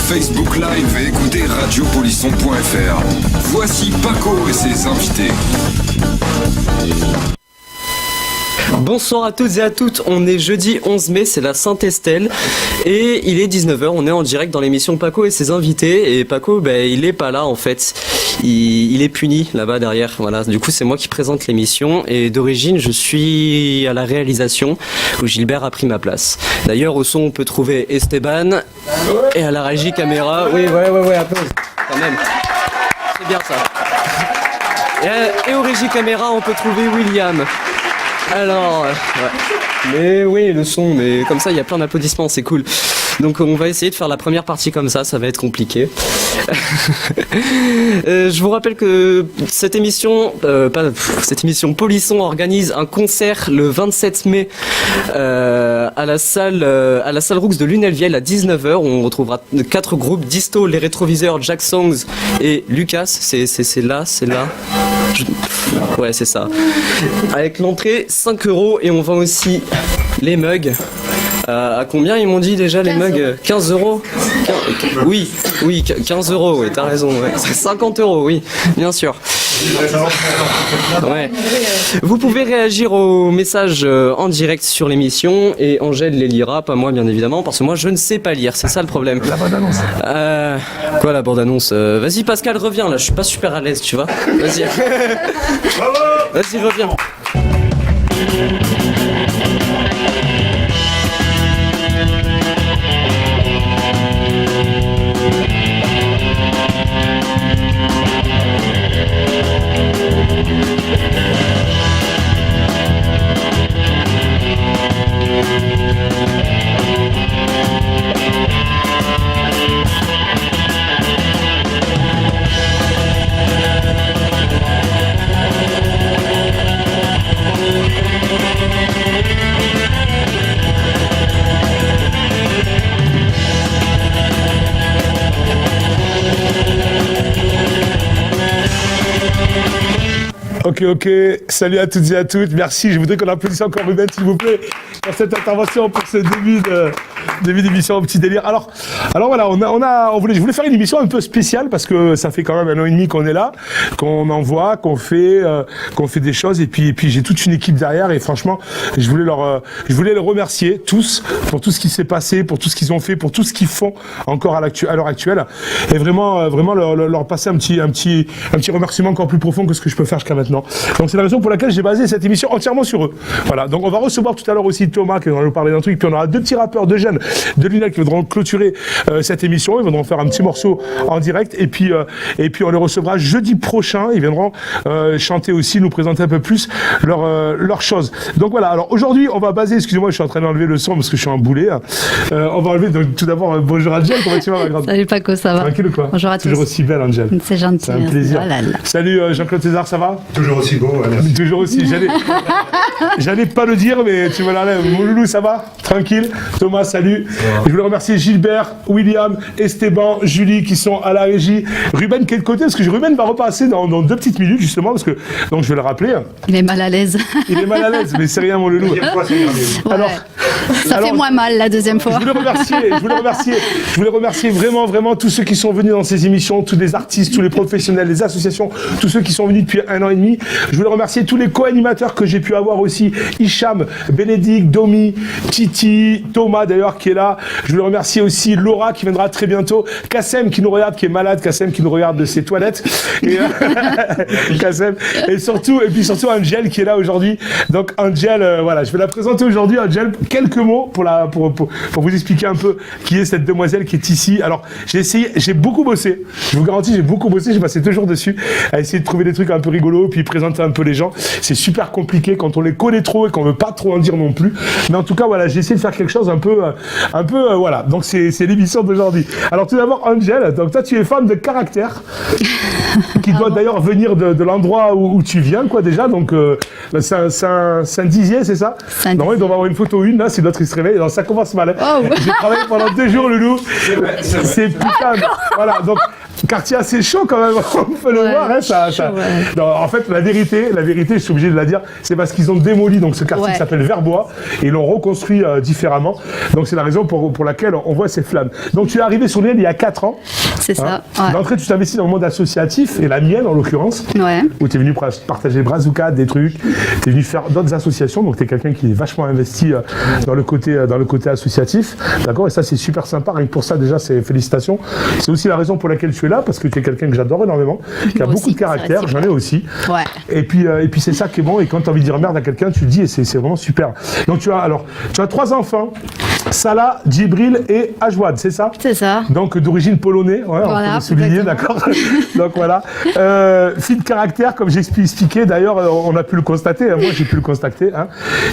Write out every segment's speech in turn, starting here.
Facebook Live et écoutez radiopolisson.fr. Voici Paco et ses invités. Bonsoir à toutes et à toutes, on est jeudi 11 mai, c'est la Sainte-Estelle et il est 19h, on est en direct dans l'émission Paco et ses invités et Paco, il est pas là en fait, il est puni là-bas derrière, voilà, du coup c'est moi qui présente l'émission et d'origine je suis à la réalisation où Gilbert a pris ma place. D'ailleurs au son on peut trouver Esteban et à la régie caméra, oui applause quand même, c'est bien ça. Et aux régie caméra on peut trouver William. Alors, mais oui, le son, mais comme ça, il y a plein d'applaudissements, c'est cool. Donc, on va essayer de faire la première partie comme ça va être compliqué. Je vous rappelle que cette émission Polisson organise un concert le 27 mai à la salle Roux de Lunel-Viel à 19h. Où on retrouvera 4 groupes, Disto, Les Rétroviseurs, Jack Songs et Lucas. C'est là. Ouais, c'est ça. Avec l'entrée, 5 € et on vend aussi les mugs. À combien ils m'ont dit déjà les mugs? 15 €. Oui, 15 €, oui, t'as raison. Ouais. 50 €, oui, bien sûr. Ouais. Vous pouvez réagir aux messages en direct sur l'émission et Angèle les lira, pas moi bien évidemment, parce que moi je ne sais pas lire, c'est ça le problème. La bande-annonce. Quoi la bande-annonce? Vas-y Pascal, reviens là, je suis pas super à l'aise, tu vois. Vas-y. Vas-y, reviens. Ok, salut à toutes et à toutes, merci, je voudrais qu'on applaudisse encore Ruben s'il vous plaît pour cette intervention, pour ce début d'émission au petit délire. Alors voilà, je voulais faire une émission un peu spéciale parce que ça fait quand même 1 an et demi qu'on est là, qu'on envoie, qu'on fait des choses et puis j'ai toute une équipe derrière et franchement je voulais les remercier tous pour tout ce qui s'est passé, pour tout ce qu'ils ont fait, pour tout ce qu'ils font encore à l'heure actuelle et vraiment leur passer un petit remerciement encore plus profond que ce que je peux faire jusqu'à maintenant. Donc c'est la raison pour laquelle j'ai basé cette émission entièrement sur eux. Voilà, donc on va recevoir tout à l'heure aussi Thomas qui va nous parler d'un truc, puis on aura 2 petits rappeurs de jeunes de Lunel qui viendront clôturer cette émission, ils viendront faire un petit morceau en direct et puis on les recevra jeudi prochain, ils viendront chanter aussi, nous présenter un peu plus leurs choses. Donc voilà, alors aujourd'hui on va baser, excusez-moi je suis en train d'enlever le son parce que je suis un boulet, on va enlever donc, tout d'abord bonjour Angel, comment tu vas ma grande? Salut Paco, ça va? Tranquille ou quoi? Bonjour à tous. Toujours aussi belle Angel. C'est gentil. C'est un plaisir. Oh là là. Salut Jean-Claude César, ça va? Toujours aussi beau, merci. Toujours aussi, j'allais pas le dire mais tu me l'enlèves. Mon loulou ça va? Tranquille. Thomas, salut. Je voulais remercier Gilbert, William, Esteban, Julie qui sont à la régie. Ruben qui est de côté parce que Ruben va repasser dans 2 petites minutes justement parce que donc je vais le rappeler. Il est mal à l'aise. Il est mal à l'aise mais c'est rien mon loulou. Ouais. Ça fait moins mal la deuxième fois. Je voulais remercier vraiment tous ceux qui sont venus dans ces émissions, tous les artistes, tous les professionnels, les associations, tous ceux qui sont venus depuis 1 an et demi. Je voulais remercier tous les co-animateurs que j'ai pu avoir aussi, Hicham, Bénédicte, Domi, Titi, Thomas d'ailleurs qui est là. Je voulais remercier aussi Laura qui viendra très bientôt, Kassem qui nous regarde, qui est malade, Kassem qui nous regarde de ses toilettes, et Kassem, et puis surtout Angel qui est là aujourd'hui. Donc Angel, voilà, je vais la présenter aujourd'hui. Angel, quelques mots pour vous expliquer un peu qui est cette demoiselle qui est ici. Alors j'ai beaucoup bossé, je vous garantis, j'ai passé 2 jours dessus à essayer de trouver des trucs un peu rigolos, puis présenter un peu les gens. C'est super compliqué quand on les connaît trop et qu'on veut pas trop en dire non plus. Mais en tout cas, voilà, j'ai essayé de faire quelque chose un peu, voilà. Donc c'est l'émission d'aujourd'hui. Alors tout d'abord, Angel, donc toi tu es femme de caractère, qui doit d'ailleurs venir de l'endroit où tu viens, quoi déjà. Donc Saint-Dizier, c'est ça? Non, il doit y avoir une photo là, c'est l'autre il se réveille. Alors ça commence mal. Hein. Oh. J'ai travaillé pendant 2 jours, Loulou. C'est putain. Voilà, donc quartier assez chaud quand même, on peut le voir. Hein, ça. Non, en fait, la vérité, je suis obligé de la dire, c'est parce qu'ils ont démoli donc, ce quartier qui s'appelle Verbois et l'ont reconstruit différemment. Donc c'est la raison pour laquelle on voit ces flammes. Donc tu es arrivé sur l'île il y a 4 ans. C'est ça. D'entrée, tu t'investis dans le monde associatif, et la mienne en l'occurrence, où tu es venu partager Brazuca, des trucs, tu es venu faire d'autres associations, donc tu es quelqu'un qui est vachement investi dans le côté associatif. D'accord. Et ça, c'est super sympa. Rien que pour ça, déjà, c'est félicitations. C'est aussi la raison pour laquelle tu es là, parce que tu es quelqu'un que j'adore énormément, qui a beaucoup de caractère, j'en ai aussi. Ouais. Et puis c'est ça qui est bon, et quand tu as envie de dire merde à quelqu'un, tu le dis, et c'est vraiment super. Donc tu as 3 enfants, Salah, Djibril et Ajwad, c'est ça? C'est ça. Donc d'origine polonais, on peut le souligner, d'accord. Donc voilà. Fille de caractère, comme j'ai expliqué, d'ailleurs, on a pu le constater, moi j'ai pu le constater,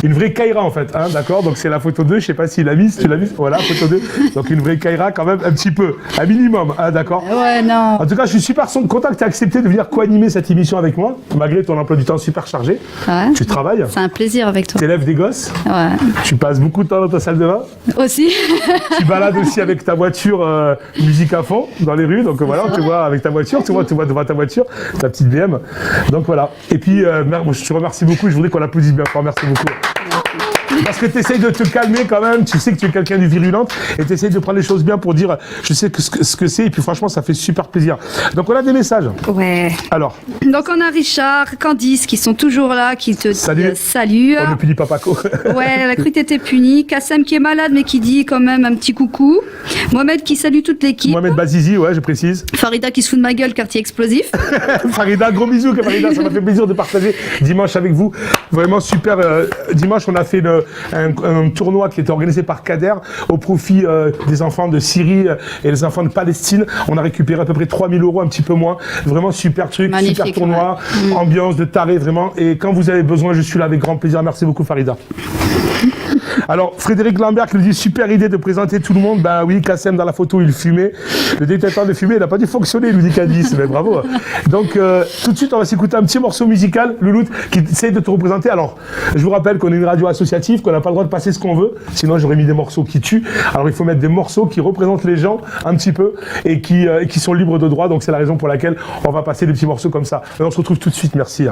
une vraie Kaira en fait, d'accord. Donc c'est la photo 2, je sais pas si tu l'as mise, voilà, photo 2. Donc une vraie Kaira quand même, un petit peu, un minimum, d'accord. Ouais, non. En tout cas, je suis super content que tu aies accepté de venir co-animer cette émission avec moi, malgré ton emploi du temps super chargé. Ouais. Tu travailles. C'est un plaisir avec toi. Tu élèves des gosses. Ouais. Tu passes beaucoup de temps dans ta salle de bain. Aussi. Tu balades aussi avec ta voiture musique à fond dans les rues. Donc voilà, on te voit avec ta voiture, tu vois devant ta voiture, ta petite BM. Donc voilà. Et puis, je te remercie beaucoup. Je voudrais qu'on applaudisse bien fort. Merci beaucoup. Parce que tu essayes de te calmer quand même, tu sais que tu es quelqu'un de virulent et tu essayes de prendre les choses bien pour dire je sais ce que c'est, et puis franchement ça fait super plaisir. Donc on a des messages. Ouais. Alors. Donc on a Richard, Candice qui sont toujours là, qui te salut. Salut. On ne punit pas Paco. Ouais, elle a cru que t'étais puni. Kassem qui est malade mais qui dit quand même un petit coucou. Mohamed qui salue toute l'équipe. Mohamed Bazizi, ouais, je précise. Farida qui se fout de ma gueule, quartier explosif. Farida, gros bisous Farida, ça m'a fait plaisir de partager dimanche avec vous. Vraiment super. Dimanche on a fait un tournoi qui était organisé par Kader au profit des enfants de Syrie et des enfants de Palestine. On a récupéré à peu près 3 000 €, un petit peu moins. Vraiment super truc, magnifique, super tournoi, ambiance de taré vraiment. Et quand vous avez besoin, je suis là avec grand plaisir. Merci beaucoup Farida. Alors, Frédéric Lambert qui nous dit super idée de présenter tout le monde. Bah oui, Kassem dans la photo, il fumait. Le détecteur de fumée, il n'a pas dû fonctionner, il nous dit Candice. Mais bravo. Donc, tout de suite, on va s'écouter un petit morceau musical, Louloute, qui essaye de te représenter. Alors, je vous rappelle qu'on est une radio associative, qu'on n'a pas le droit de passer ce qu'on veut. Sinon, j'aurais mis des morceaux qui tuent. Alors, il faut mettre des morceaux qui représentent les gens un petit peu et qui sont libres de droit. Donc, c'est la raison pour laquelle on va passer des petits morceaux comme ça. Et on se retrouve tout de suite. Merci.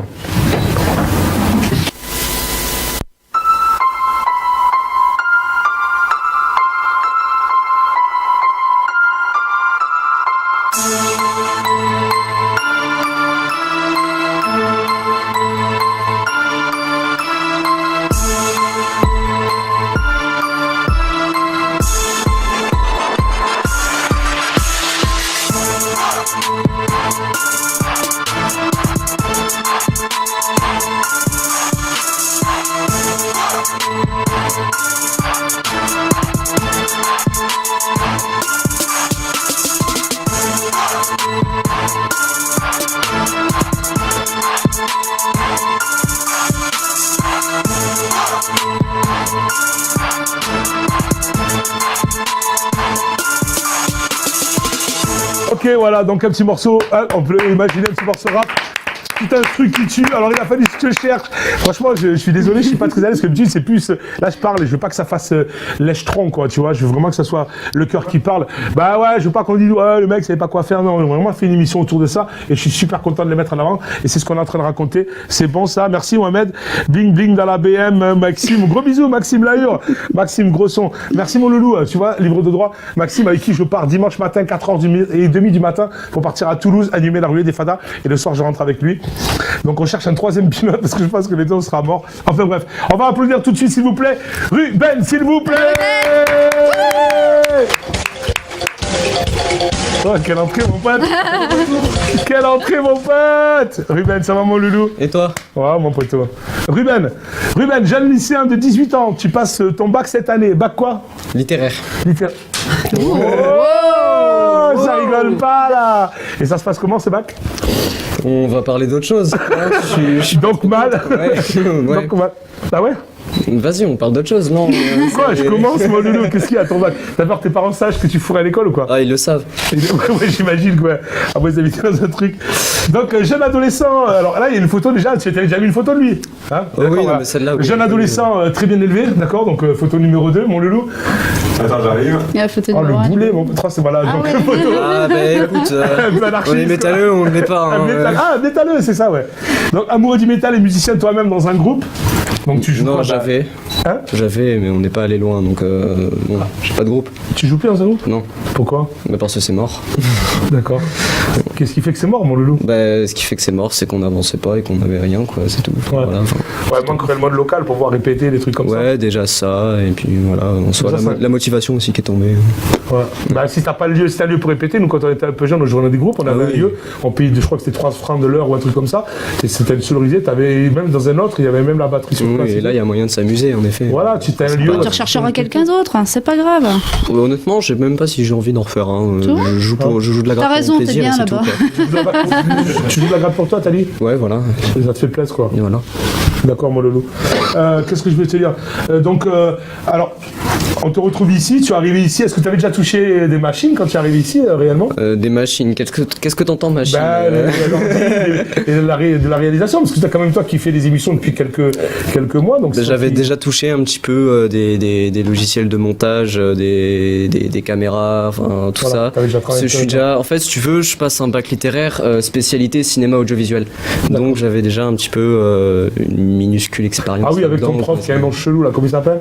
Ok, voilà, donc un petit morceau, on peut imaginer un petit morceau rap. Tout un truc qui tue, alors il a fallu que je cherche. Franchement, je suis désolé, je suis pas très à l'aise, parce que d'habitude c'est plus, là je parle et je veux pas que ça fasse lèche-tronc, quoi, tu vois, je veux vraiment que ça soit le cœur qui parle. Bah ouais, je veux pas qu'on dise, ouais, le mec savait pas quoi faire, non, on a vraiment fait une émission autour de ça, et je suis super content de les mettre en avant, et c'est ce qu'on est en train de raconter, c'est bon ça, merci Mohamed, bling bling dans la BM, Maxime, gros bisous Maxime Lahure, Maxime Grosson, merci mon loulou, tu vois, libre de droit, Maxime avec qui je pars dimanche matin, 4h30 du matin, pour partir à Toulouse, animer la ruée des Fadas, et le soir je rentre avec lui. Donc on cherche un 3e pilote parce que je pense que les deux on sera morts. Enfin bref, on va applaudir tout de suite s'il vous plaît. Ruben, s'il vous plaît. Oh, quelle entrée mon pote. Quelle entrée mon pote. Ruben, ça va mon loulou? Et toi? Ouais mon poteau. Ruben, jeune lycéen de 18 ans, tu passes ton bac cette année. Bac quoi? Littéraire. Oh, ça rigole pas là. Et ça se passe comment ce bac? On va parler d'autre chose. Je suis donc mal. Ouais. Donc mal. Ah ouais? Vas-y, on parle d'autre chose, non Quoi, je commence, mon loulou, qu'est-ce qu'il y a à ton bac? D'abord, tes parents sachent que tu fourrais à l'école ou quoi? Ah, ils le savent. Ouais, j'imagine, quoi. Après, ils habitaient dans un truc. Donc, jeune adolescent, alors là, il y a une photo déjà, tu avais déjà mis une photo de lui. Hein, Oh oui, non, mais celle-là, oui. Jeune adolescent, très bien élevé, d'accord? Donc, photo numéro 2, mon loulou. Attends, j'arrive. Il y a la photo de Oh, le Laurent. boulet, mon pote, c'est voilà. Donc, photo. Ah, bah écoute, Un peu anarchiste, on est quoi. métalleux, on ne l'est pas. Hein, Métalleux, c'est ça, ouais. Donc, amoureux du métal et musicien toi-même dans un groupe. Donc, tu joues Non, quoi, j'avais. Hein? J'avais, mais on n'est pas allé loin, donc bon, j'ai pas de groupe. Tu joues plus dans un groupe? Non, Pourquoi? mais parce que c'est mort. D'accord. Qu'est-ce qui fait que c'est mort, mon loulou? Bah, ce qui fait que c'est mort, c'est qu'on n'avançait pas et qu'on n'avait rien, quoi, c'est tout. Ouais. Voilà, enfin, Ouais, manque le mode local pour pouvoir répéter des trucs comme ça. ouais, déjà ça, et puis voilà, en soi, Ça, ça- la motivation aussi qui est tombée. Ouais. Bah, si t'as pas le lieu, si t'as un lieu pour répéter, nous quand on était un peu jeunes, on jouait dans des groupes, on avait oui. un lieu, on payait, je crois que c'était 3 francs de l'heure ou un truc comme ça, et c'était sonorisé, t'avais même dans un autre, il y avait même la batterie sur place. Oui, et là, il y a moyen de s'amuser, en effet. Voilà, tu t'as un lieu. Tu rechercheras quelqu'un d'autre, hein, c'est pas grave. Honnêtement, je sais même pas si j'ai envie d'en refaire un. Tu vois Je joue de la gratte T'as raison, pour mon t'es plaisir, bien et c'est tout, là-bas. quoi. Tu joues de la gratte pour toi, t'as dit? Ouais, voilà. Ça te fait plaisir, quoi. Et voilà. D'accord, mon loulou. Qu'est-ce que je veux te dire? Alors, on te retrouve ici, tu es arrivé ici, est-ce que tu avais déjà touché des machines quand tu es arrivé ici, réellement? Des machines, qu'est-ce que t'entends, machine Bah, et de la réalisation, parce que c'est quand même toi qui fais des émissions depuis quelques mois. Donc J'avais déjà touché un petit peu des logiciels de montage, des caméras, enfin tout Voilà, ça. t'avais déjà travaillé Je suis déjà, en fait, si tu veux, je passe un bac littéraire spécialité cinéma audiovisuel. Donc j'avais déjà un petit peu une minuscule expérience. Ah oui, avec ton là-dedans, prof qui a un nom chelou là, comment il s'appelle?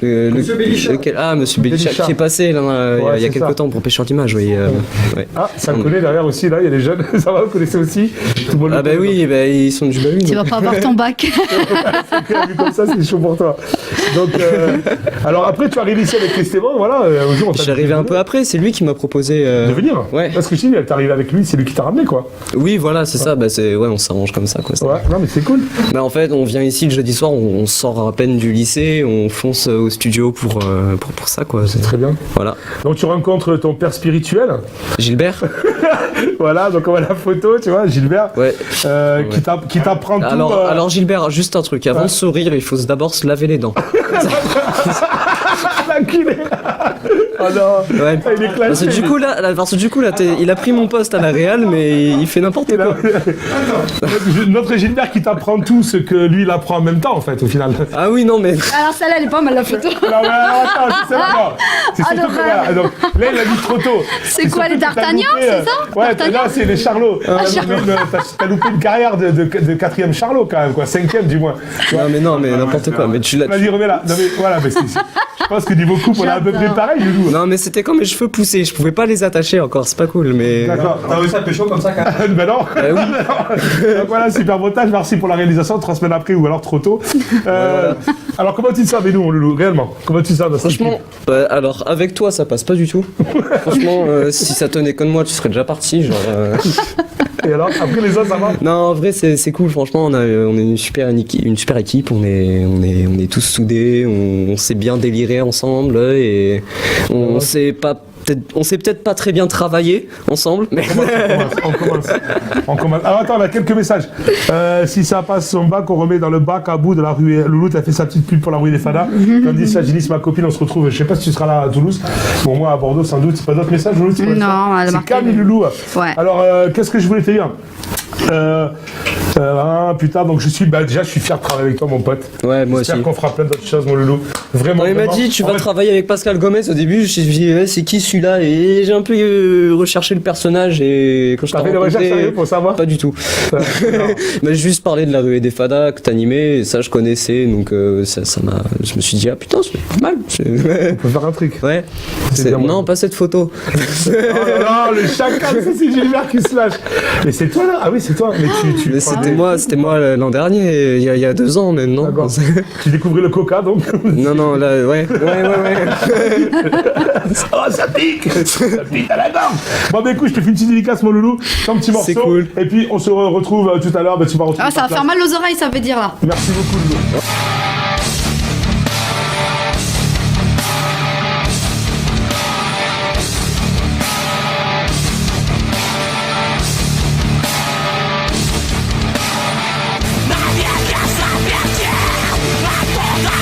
Monsieur Bélichard. Monsieur Bélichard Bélichard. qui est passé là, Ouais, il y a c'est quelques ça. temps pour pêcher d'image, oui. Ouais. Ah, ça me connaît derrière aussi, là, il y a des jeunes, ça va, vous connaissez aussi? Tout le monde Ah le bah connaît, oui, bah, ils sont du bah oui. Tu vas pas avoir ton bac. donc, vu comme ça, c'est chaud pour toi. Donc, alors après, tu arrives ici avec Esteban, voilà, un jour on Je t'a suis arrivé un peu après, c'est lui qui m'a proposé. de venir. Ouais. Parce que je dis, t'es arrivé avec lui, c'est lui qui t'a ramené, quoi. Oui, voilà, c'est ça. Bah ouais, on s'arrange comme ça, quoi. Ouais, non, mais c'est cool. Bah en fait, on vient ici le jeudi soir, on sort à peine du lycée, on fonce au studio pour ça, quoi. C'est Très bien. Voilà. Donc, tu rencontres ton père spirituel. Gilbert. Voilà, donc on voit la photo, tu vois, Gilbert, Ouais. qui t'apprend tout. Alors Gilbert, juste un truc. Avant de sourire, il faut d'abord se laver les dents. L'enculé. Oh non. Ouais. Il est Parce classé. que du coup là, il a pris mon poste à la Réal, mais il fait n'importe quoi. Notre Gilbert qui t'apprend tout ce que lui il apprend en même temps en fait au final. Ah oui, non mais. Alors celle-là, elle est pas mal la photo. Non mais alors, attends, c'est ça, non. C'est surtout que voilà, donc, là il a dit trop tôt. C'est quoi, surtout les que t'as D'Artagnan, loupé, c'est ça Ouais, D'Artagnan là c'est les Charlots. Charlot. T'as loupé une carrière de 4e Charlot quand même, quoi, 5e du moins. Tu vois. Non mais n'importe quoi. Mais tu l'as. Vas-y, remets là. Non mais voilà, mais je pense que niveau coupe on a à peu près J'adore. pareil, Loulou. Non mais c'était quand mes cheveux poussés, je pouvais pas les attacher encore, c'est pas cool, mais. D'accord. T'as réussi à pécho comme ça, quand même? Ben non. Bah oui. Donc voilà, super montage, merci pour la réalisation, 3 semaines après ou alors trop tôt. Alors comment tu te sens avec nous, mon loulou, réellement? Comment tu te sens dans cette Franchement, alors avec toi ça passe pas du tout. Franchement, si ça tenait que de moi, tu serais déjà parti, genre. équipe? Et alors, après les autres, ça va? Non, en vrai c'est cool. Franchement, on est une super équipe. On est tous soudés. On s'est bien déliré ensemble et on s'est peut-être pas très bien travaillé ensemble, mais On commence. Alors attends, on a quelques messages. Si ça passe son bac, on remet dans le bac à bout de la rue. Loulou, t'as fait sa petite pub pour la rue des Fadas. Tandis que Saginis, ma copine, on se retrouve. Je sais pas si tu seras là à Toulouse. Bon, moi à Bordeaux, sans doute. C'est pas d'autres messages, Loulou? Non, elle a c'est marqué. Camille Loulou. Ouais. Alors, qu'est-ce que je voulais te dire? Putain, donc je suis fier de travailler avec toi, mon pote. ouais, moi aussi. J'espère qu'on fera plein d'autres choses, mon loulou. Vraiment. Quand il m'a vraiment. dit tu En vas fait, travailler avec Pascal Gomez au début, je me suis dit c'est qui celui-là, et j'ai un peu recherché le personnage et quand je t'ai T'as fait des recherches rencontré, sérieuses pour savoir? pas du tout. Non. Mais juste parler de la rue des Fadas que t'animais, et ça je connaissais, donc ça m'a. Je me suis dit ah putain c'est pas mal. On peut faire un truc. Ouais. bien, moi. Non, pas cette photo. Oh là là, le chacal, ça c'est Gilbert qui se lâche. Mais c'est toi là? Ah oui, c'est toi. Mais tu Mais c'était moi l'an dernier, il y a 2 ans maintenant. D'accord. Tu découvrais le coca donc? Non, là, ouais. Oh, ça pique! Ça pique à la gorge! Bon, bah écoute, je te fais une petite dédicace, mon loulou. Ton petit morceau. C'est cool. Et puis on se retrouve tout à l'heure. Bah, tu vas retrouver. Ah, ça ta va faire place. mal aux oreilles, ça veut dire là. Merci beaucoup, loulou. Nadie ya sabe a quién la toda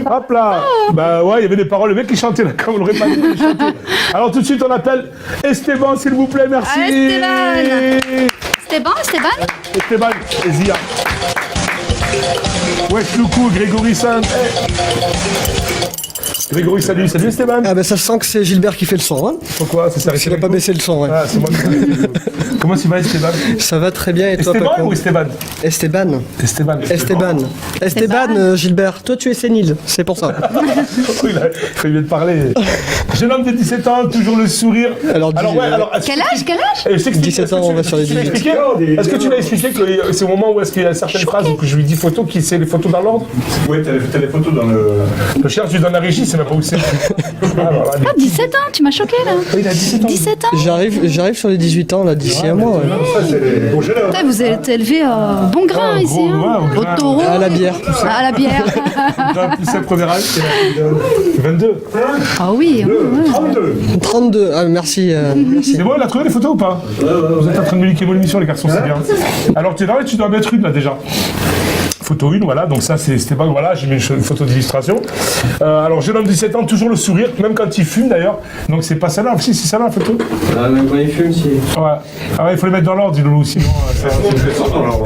Hop là. Bah ouais, il y avait des paroles. Le mec qui chantait là, comme on l'aurait pas dit, il chantait. Alors tout de suite, on appelle Esteban, s'il vous plaît, merci. Ah, Esteban. Esteban et Zia. Wesh Loukou, Grégory Sand. Grégory, salut Esteban. Ah bah ça sent que c'est Gilbert qui fait le son, hein. Pourquoi? C'est ça. Il n'a pas baissé le son, ouais. Ah, c'est moi qui... Comment ça va Esteban? Ça va très bien et toi, Esteban Paco? ou Esteban? Esteban, Gilbert. Toi tu es sénile, c'est pour ça. Il faut bien te parler. Jeune homme de 17 ans, toujours le sourire. Alors, Quel âge 17 ans, on va sur les 18. Est-ce que tu l'as expliqué que c'est au moment où est-ce qu'il y a certaines phrases où je lui dis photo, qui c'est les photos dans l'ordre? Oui, t'as les photos dans le... Le chien, tu donnes la régie, c'est même pas où c'est. Ah, 17 ans, tu m'as choqué là. Oui, il a 17 ans. 17 ans. J'arrive sur les 18 ans là d'ici un mois. Ouais. Ça, c'est les bons jeunes. Putain, vous êtes élevé bon grain ici. Gros, Au taureau. À la bière. À la bière. C'est le premier âge. 22. Ah oui. 32. 32. Ah merci. C'est bon, il a trouvé les photos ou pas? Vous êtes en train de me liquer mon émission, les garçons, c'est bien. Alors tu dois mettre une là déjà. Photo 1, voilà, donc ça c'était pas, voilà, j'ai mis une photo d'illustration. Alors jeune homme de 17 ans, toujours le sourire, même quand il fume d'ailleurs, donc c'est pas celle-là, si c'est celle-là la photo. Ah, même quand il fume, si. Ouais. Ah ouais, il faut les mettre dans l'ordre, dis Loulou, sinon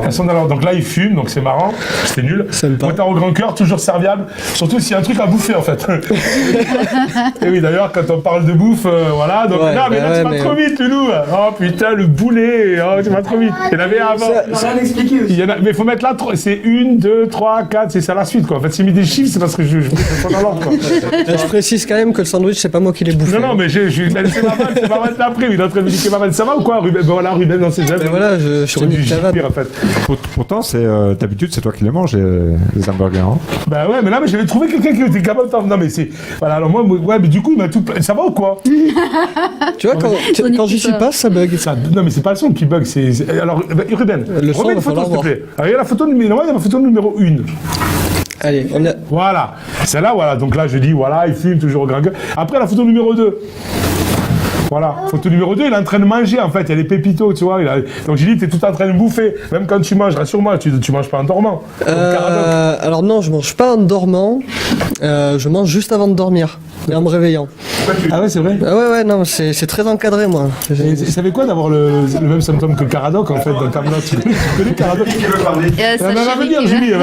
elles sont dans l'ordre. Donc là il fume, donc c'est marrant, c'était nul. Motard au grand cœur, toujours serviable, surtout s'il y a un truc à bouffer en fait. Et oui d'ailleurs quand on parle de bouffe, voilà, donc ouais, là, mais là tu vas trop vite Loulou. Oh putain le boulet, oh tu vas trop vite. Il y en avait avant. Ça va l'expliquer aussi. Mais il faut mettre là, c'est 1, 2, 3, 4, c'est ça la suite quoi. En fait, s'il mis des chiffres, c'est parce que je mets ça dans l'ordre quoi. Je précise quand même que le sandwich c'est pas moi qui l'ai bouffé. Non, mais c'est ma vanne d'après. Il est en train de me dire que ma vanne, ça va ou quoi, Ruben? Ben voilà, Ruben dans ses œuvres. Ben voilà, je suis du ta vanne. pire en fait. Pourtant, d'habitude, c'est toi qui les manges, les hamburgers. Hein. Bah ouais, mais là, j'avais trouvé quelqu'un qui était capable de... Non, mais c'est... Voilà, alors moi, ouais, mais du coup, il m'a tout... Ça va ou quoi? Tu vois, quand j'y suis pas, ça bug. Non, mais c'est pas le son qui bug, c'est... Alors, Ruben, le son, remets une photo, s'il te plaît. Alors, il y a la photo numéro 1. Allez, on a... Voilà, celle-là, voilà. Donc là, je dis, voilà, il filme toujours au grand gueule. Après, la photo numéro 2. Voilà, photo numéro 2, il est en train de manger en fait, il y a des pépitos, tu vois. Donc j'ai dit, t'es tout en train de bouffer. Même quand tu manges, rassure-moi, tu manges pas en dormant. Alors non, je mange pas en dormant, je mange juste avant de dormir, et en me réveillant. Ah ouais, c'est vrai? Ah ouais, non, c'est très encadré moi. Et ça fait quoi d'avoir le même symptôme que Caradoc en fait dans Camelot? Tu connais Caradoc? Elle va venir, Julie,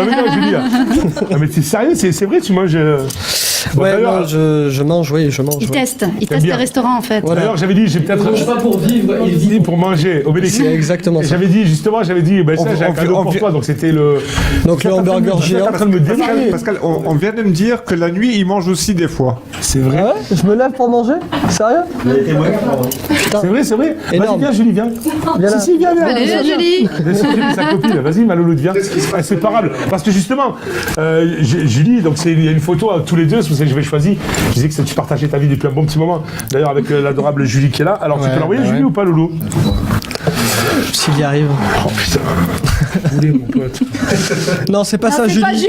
Ah mais c'est sérieux, c'est vrai, tu manges... Bon, ouais, non, je mange. Il teste les restaurants en fait. Voilà. D'ailleurs, j'avais dit, j'ai peut-être... Il mange pas pour vivre, il vit pour manger. C'est exactement ça. J'avais dit, ben ça, j'ai un cadeau pour toi, donc c'était le... Donc le hamburger géant. en train de me démarrer. Pascal, on vient de me dire que la nuit, il mange aussi des fois. C'est vrai? Ouais, je me lève pour manger? Sérieux? C'est vrai. Vas-y, Énorme. viens, Julie, viens. Viens là. Si, viens. Allez, Julie. Bien sûr, Julie, sa copine. Vas-y, ma louloute, viens. Inséparable. Parce que justement, Julie, donc il y a une photo tous les deux, c'est pour ça que j'avais choisi. Je disais que tu partageais ta vie depuis un bon petit moment. D'ailleurs, avec l'adorable Julie qui est là. Alors, tu peux l'envoyer, Julie, ou pas, Loulou? S'il y arrive. Oh putain. Vous voulez, mon pote. Non, c'est pas ça, c'est Julie. pas Julie.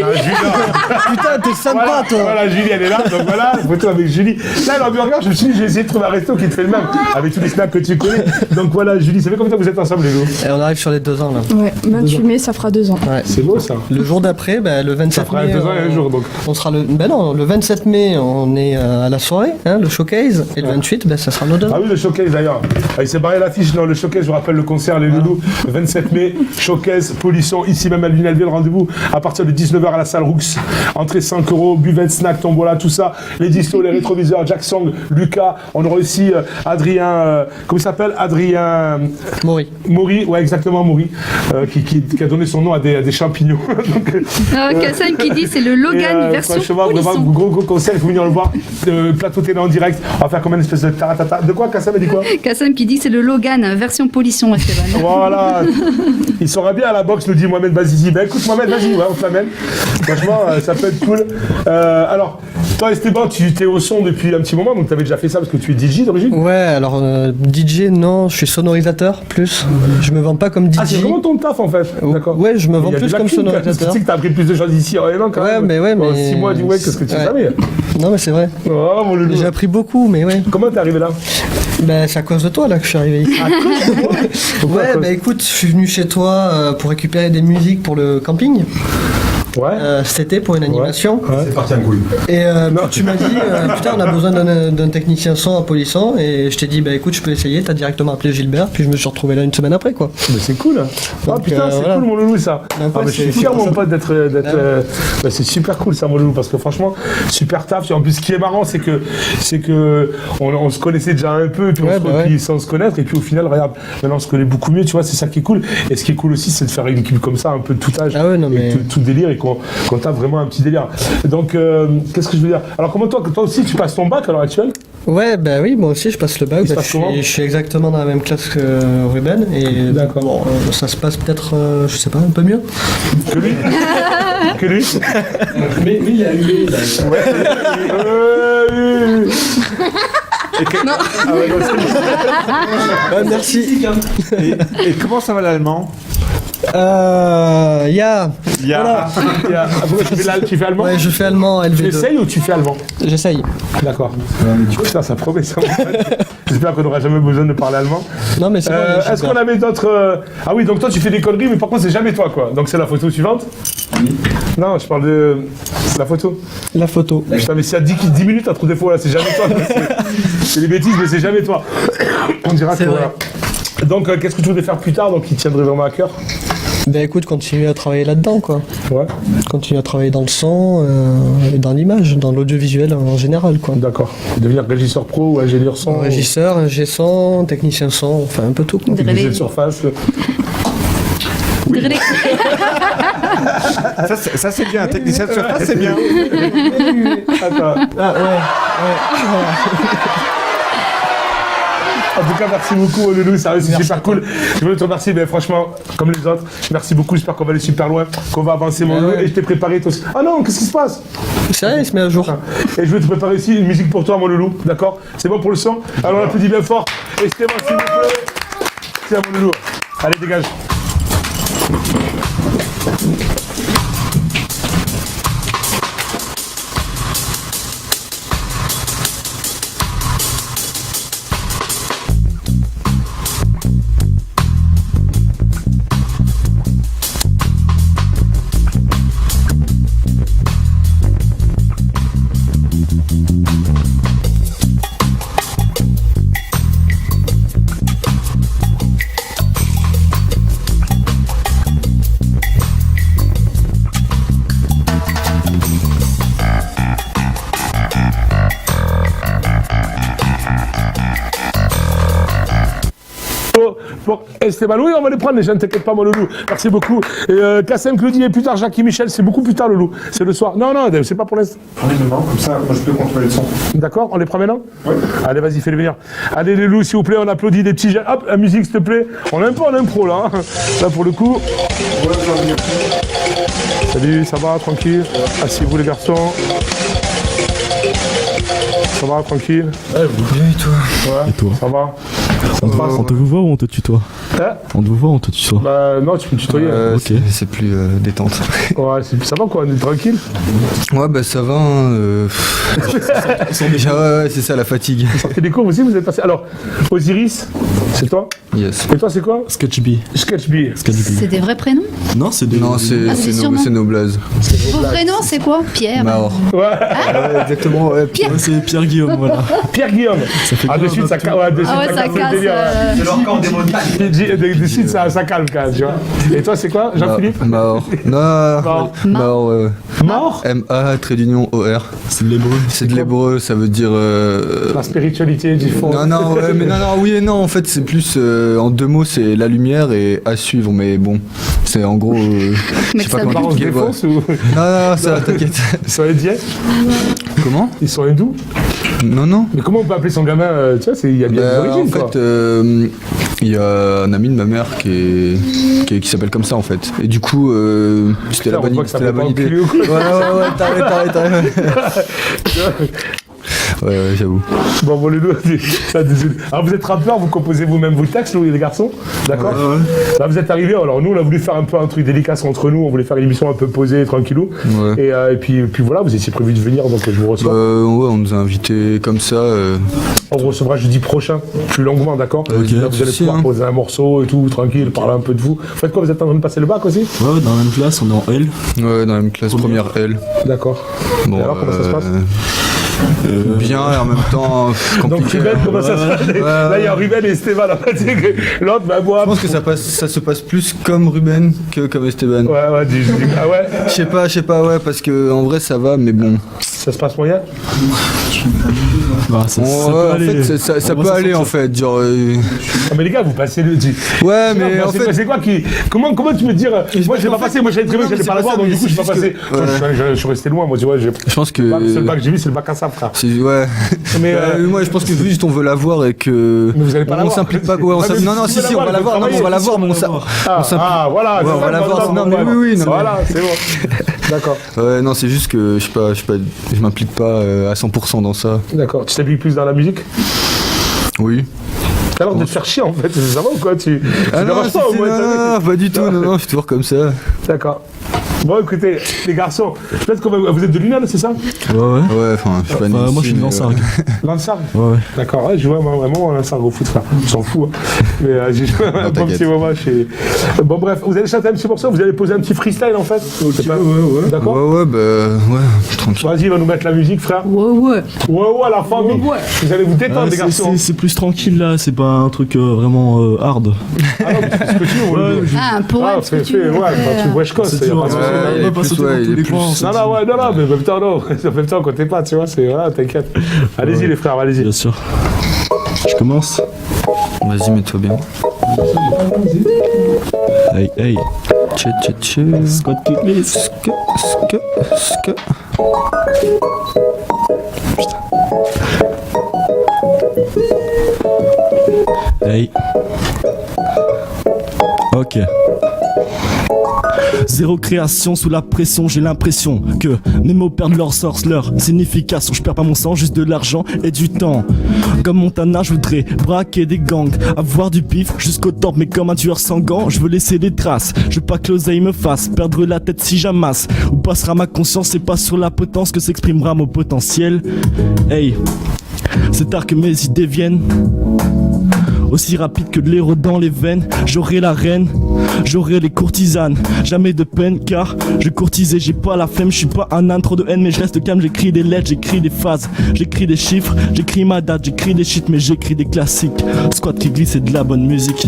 Putain, t'es sympa, toi. Voilà, Julie, elle est là. Donc voilà, photo avec Julie. Là, l'hamburger, je me suis dit, j'ai essayé de trouver un resto qui te fait le même. Avec tous les snacks que tu connais. Donc voilà, Julie, ça fait combien de temps que vous êtes ensemble, les deux? Et on arrive sur les 2 ans, là. Ouais, 28 mai, ça fera 2 ans. Ouais. C'est beau, ça. Le jour d'après, le 27 Ça fera mai. 2 ans et un jour, donc. On sera le 27 mai, on est à la soirée, hein, le showcase. Et le 28, ça sera nos 2 ans. Ah oui, le showcase d'ailleurs. Il s'est barré l'affiche dans le showcase, je vous rappelle le concert, les loulous, le 27 mai, showcase, Polisson, ici même à Lunelville, rendez-vous à partir de 19h à la salle Roux. Entrée 5 €, buvette, snack, tombola, tout ça. Les distos, les rétroviseurs, Jack Song, Lucas. On aura aussi Adrien, comment il s'appelle? Adrien Maury, ouais, exactement, Maury, qui a donné son nom à des champignons. Donc, Kassem qui dit c'est le Logan version franchement, vraiment, Polisson. gros conseil, il faut venir le voir. Plateau télé en direct. On va faire comme une espèce de taratata. De quoi, Kassem a dit quoi? Kassem qui dit c'est le Logan version Polisson, Esteban. Voilà. Il sera bien à la boxe, nous dit Mohamed Bazizi. Ben écoute Mohamed, vas-y, ouais, on te l'amène. Franchement, ça peut être cool. Alors, toi Esteban, tu étais au son depuis un petit moment, donc tu avais déjà fait ça parce que tu es DJ d'origine? Ouais, alors DJ, non, je suis sonorisateur plus. Je me vends pas comme DJ. Ah, c'est vraiment ton taf en fait. D'accord. Ouais, je me vends Il y a plus de la comme clim, quand même. sonorisateur. Tu sais que t'as appris plus de choses ici en un an quand même. Ouais, mais. 6 mois, dis ouais, qu'est-ce que tu savais? Non, mais c'est vrai. Oh mon loulou. J'ai appris beaucoup, mais ouais. Comment t'es arrivé là? C'est à cause de toi là que je suis arrivé ici. Ouais, écoute, je suis venu chez toi pour récupérer des musiques pour le camping. Ouais. cet été pour une animation. C'est parti en couille. Et tu m'as dit, putain, on a besoin d'un technicien son à Polisson. Et je t'ai dit, bah écoute, je peux essayer. T'as directement appelé Gilbert. Puis je me suis retrouvé là une semaine après, quoi. Mais c'est cool. Ah Donc, putain, c'est voilà. cool mon loulou ça. Donc, Ah, ouais, mais je suis c'est fier pour mon ça. pote d'être. Bah, c'est super cool ça mon loulou parce que franchement super taf. Et en plus ce qui est marrant c'est que on se connaissait déjà un peu et puis puis sans se connaître et puis au final regarde maintenant on se connaît beaucoup mieux, tu vois, c'est ça qui est cool. Et ce qui est cool aussi c'est de faire une équipe comme ça un peu de tout âge. Ah ouais, non, mais... et tout délire et qu'on tape vraiment un petit délire. Donc qu'est-ce que je veux dire? Alors comment toi aussi tu passes ton bac à l'heure actuelle? Ouais, bah oui, moi aussi je passe le bac. Il se Bah, passe comment je suis exactement dans la même classe que Ruben. Et D'accord. bon, ça se passe peut-être, je sais pas, un peu mieux. Que lui? Que lui? Mais il a eu. Ah ouais, non, c'est- Ouais, merci. Et comment ça va l'allemand? Ya. Voilà. Pourquoi tu fais allemand? Ouais, je fais allemand Tu LV2. essayes ou tu fais allemand? J'essaye. D'accord. Putain, ça promet ça. J'espère qu'on n'aura jamais besoin de parler allemand. Non, mais c'est bon. Est-ce qu'on avait d'autres... Ah oui, donc toi tu fais des conneries, mais par contre c'est jamais toi quoi. Donc c'est la photo suivante? Non, je parle de... la photo. La photo. Putain, mais c'est à 10 minutes à trop des fois là, c'est jamais toi. C'est des bêtises, mais c'est jamais toi. On dira que C'est vrai. voilà. Donc qu'est-ce que tu voudrais faire plus tard, donc qui te tiendrait vraiment à cœur? Ben écoute, continue à travailler là-dedans, quoi. Ouais, Continue à travailler dans le son et dans l'image, dans l'audiovisuel en général, quoi. d'accord. Devenir régisseur pro ou ingénieur son? Régisseur, ingé son, technicien son, enfin un peu tout, quoi. Technicien de surface. Ça c'est bien, un technicien de surface, c'est bien. Attends. Ah ouais. En tout cas, merci beaucoup, Loulou, sérieux, c'est super cool. Je voulais te remercier, mais franchement, comme les autres, merci beaucoup. J'espère qu'on va aller super loin, qu'on va avancer, mon Loulou. Et je t'ai préparé toi aussi. Ah non, qu'est-ce qui se passe? Sérieux, il se met à jour. Et je vais te préparer aussi une musique pour toi, mon Loulou, d'accord? C'est bon pour le son? Alors on applaudit bien fort. Et c'était moi, s'il vous plaît. Tiens, mon Loulou. Allez, dégage. Pour Esteban, oui, on va les prendre les jeunes, t'inquiète pas, mon Loulou. Merci beaucoup. Et Kassem, Claudie, et plus tard, Jacques et Michel, c'est beaucoup plus tard, Loulou. C'est le soir. Non, non, c'est pas pour l'instant. On est devant, comme ça, moi je peux contrôler le son. D'accord, on les prend maintenant? Oui. Allez, vas-y, fais-les venir. Allez, les loups, s'il vous plaît, on applaudit des petits jeunes. Hop, la musique, s'il te plaît. On est un peu en impro, là. Hein. Là, pour le coup. Salut, ça va, tranquille? Asseyez-vous, les garçons. Ça va, tranquille? Bien et toi? Ouais, Et toi? ça va? On te voit ou on te tutoie? Hein? On te voit ou on te tutoie? Bah, non, tu peux me tutoyer. Ok. C'est plus détente. Ouais, ça va, quoi, on est tranquille? Ouais, bah ça va. Ouais, c'est ça la fatigue. Vous sortez des cours aussi, vous êtes passé. Alors, Osiris, c'est toi? Yes. Et toi, c'est quoi? Sketch B. Sketch B. C'est des vrais prénoms? Non, c'est des. Non, c'est Ah, c'est sûrement. nos blazes. Vos prénoms, c'est quoi? Pierre. Maor. Ouais. Ouais, exactement. Ouais, Pierre. Ouais, c'est Pierre Guillaume, voilà. Pierre Guillaume. fait Ah, de bien, suite, on a ça tout. calme. Ouais, de suite, Ah ouais, ça ça calme le casse. délire. C'est leur camp démoniaque. De suite, ça calme, quand même, tu vois. Et toi, c'est quoi? Jean-Philippe? Maor. Non. Maor. Maor, ouais. Mort? M-A, trait d'union, O-R. C'est de l'hébreu. C'est de l'hébreu, ça veut dire. La spiritualité du fond. Non, ouais, mais non, oui et non, en fait, c'est plus. En deux mots, c'est la lumière et à suivre, mais bon. C'est en gros. Je Mais sais pas ça comment On se expliquer, quoi. défonce ou... Non, ça, t'inquiète. Ils sont indiens? Comment? Ils sont hindous? Non. Mais comment on peut appeler son gamin? Tu vois, il y a bien des Bah, origines, en quoi. fait, il y a un ami de ma mère qui s'appelle comme ça en fait. Et du coup, c'était la Putain, on bonne voit que ça c'était la fait pas bonne idée. enculer ou quoi. Ouais, t'arrête. Ouais, j'avoue. Bon, les deux, ça, désolé. Alors, vous êtes rappeur, vous composez vous-même vos textes, les garçons? D'accord. Là, vous êtes arrivés, alors nous, on a voulu faire un peu un truc délicat entre nous, on voulait faire une émission un peu posée, tranquillou. Ouais. Et puis voilà, vous étiez prévu de venir, donc je vous reçois. Ouais, on nous a invités comme ça. On vous recevra jeudi prochain, plus longuement, d'accord? Ok. Là, vous allez pouvoir poser un morceau et tout, tranquille, parler un peu de vous. Vous faites quoi? Vous êtes en train de passer le bac aussi? Ouais, dans la même classe, on est en L. Ouais, dans la même classe, première L. D'accord. Bon, Et alors, comment ça se passe? Bien et en même temps Donc compliqué. Ruben, comment ça se passe? Là, il y a Ruben et Esteban. L'autre, bah moi. Je pense que ça se passe plus comme Ruben que comme Esteban. Ouais, ah ouais. Je sais pas, ouais, parce que en vrai ça va, mais bon. Ça se passe moyen? Bah, ça Ouais, peut en aller. fait, ça peut aller en fait, genre. Ah, mais les gars, vous passez le. Ouais, mais en fait. C'est quoi qui. Comment tu me dire. Moi, je l'ai pas passé, moi, j'avais très bien que j'allais pas le voir, donc du coup, je suis pas passé. Je suis resté loin, moi, tu vois. Je pense que. Le seul bac que j'ai vu, c'est le bac à ça, frère. Ouais. Mais moi, je pense que juste on veut l'avoir et que. Mais vous allez pas on l'avoir. s'implique pas. Ouais, non, si, on va l'avoir. Non, on va l'avoir, mais on s'implique. Ah, voilà. Ouais, on va l'avoir. Non, mais oui. Voilà, c'est bon. D'accord. Ouais, non, c'est juste que je m'implique pas à 100% dans ça. D'accord. Tu t'habilles plus dans la musique? Oui. T'as l'air de te faire chier en fait, ça va ou quoi? Tu Ah non, déranges pas au moins? non, pas du tout, non, je suis toujours comme ça. D'accord. Bon, écoutez, les garçons, peut-être que vous êtes de l'UNAM, c'est ça? Ouais. Ouais, enfin, je suis pas né Moi, je suis ici, de mais, Lansargues. Lansargues? Ouais. D'accord, ouais, je vois moi, vraiment Lansargues au foot, frère. On s'en fout, hein. Mais j'ai joué un bon petit moment chez. Bon, bref, vous allez chanter un petit morceau, vous allez poser un petit freestyle en fait? Ouais. D'accord? Ouais, tranquille. Vas-y, va nous mettre la musique, frère. Ouais. Ouais, la famille. Ouais. Vous allez vous détendre, Ouais, les garçons. c'est plus tranquille là, c'est pas un truc vraiment hard. Ah non, mais tu fais ce que tu veux. Ouais, Ah, un poème, ce que tu veux. Ouais, quand tu wesh C'est dur, pas de souci. on va pas sauter dans tous les coins. Non, mais en même temps, non. En même temps, quand t'es pas, tu vois, c'est. Voilà, t'inquiète. Allez-y, les frères, allez-y. Bien sûr. Je commence. Vas-y, mets-toi bien. Hey. Tché. Scott Kicklis. Sk. Hey. Ok. Zéro création sous la pression, j'ai l'impression que mes mots perdent leur sens, leur signification. Je perds pas mon sang, juste de l'argent et du temps. Comme Montana, je voudrais braquer des gangs, avoir du pif jusqu'au top, mais comme un tueur sans gants, je veux laisser des traces. Je veux pas que l'oseille me fasse perdre la tête si j'amasse. Où passera ma conscience, c'est pas sur la potence que s'exprimera mon potentiel. Hey, c'est tard que mes idées viennent. Aussi rapide que de l'héros dans les veines. J'aurai la reine, j'aurai les courtisanes. Jamais de peine car je courtisais. J'ai pas la flemme, je suis pas un intro de haine. Mais je reste calme, j'écris des lettres, j'écris des phases. J'écris des chiffres, j'écris ma date. J'écris des shit mais j'écris des classiques. Squat qui glisse c'est de la bonne musique.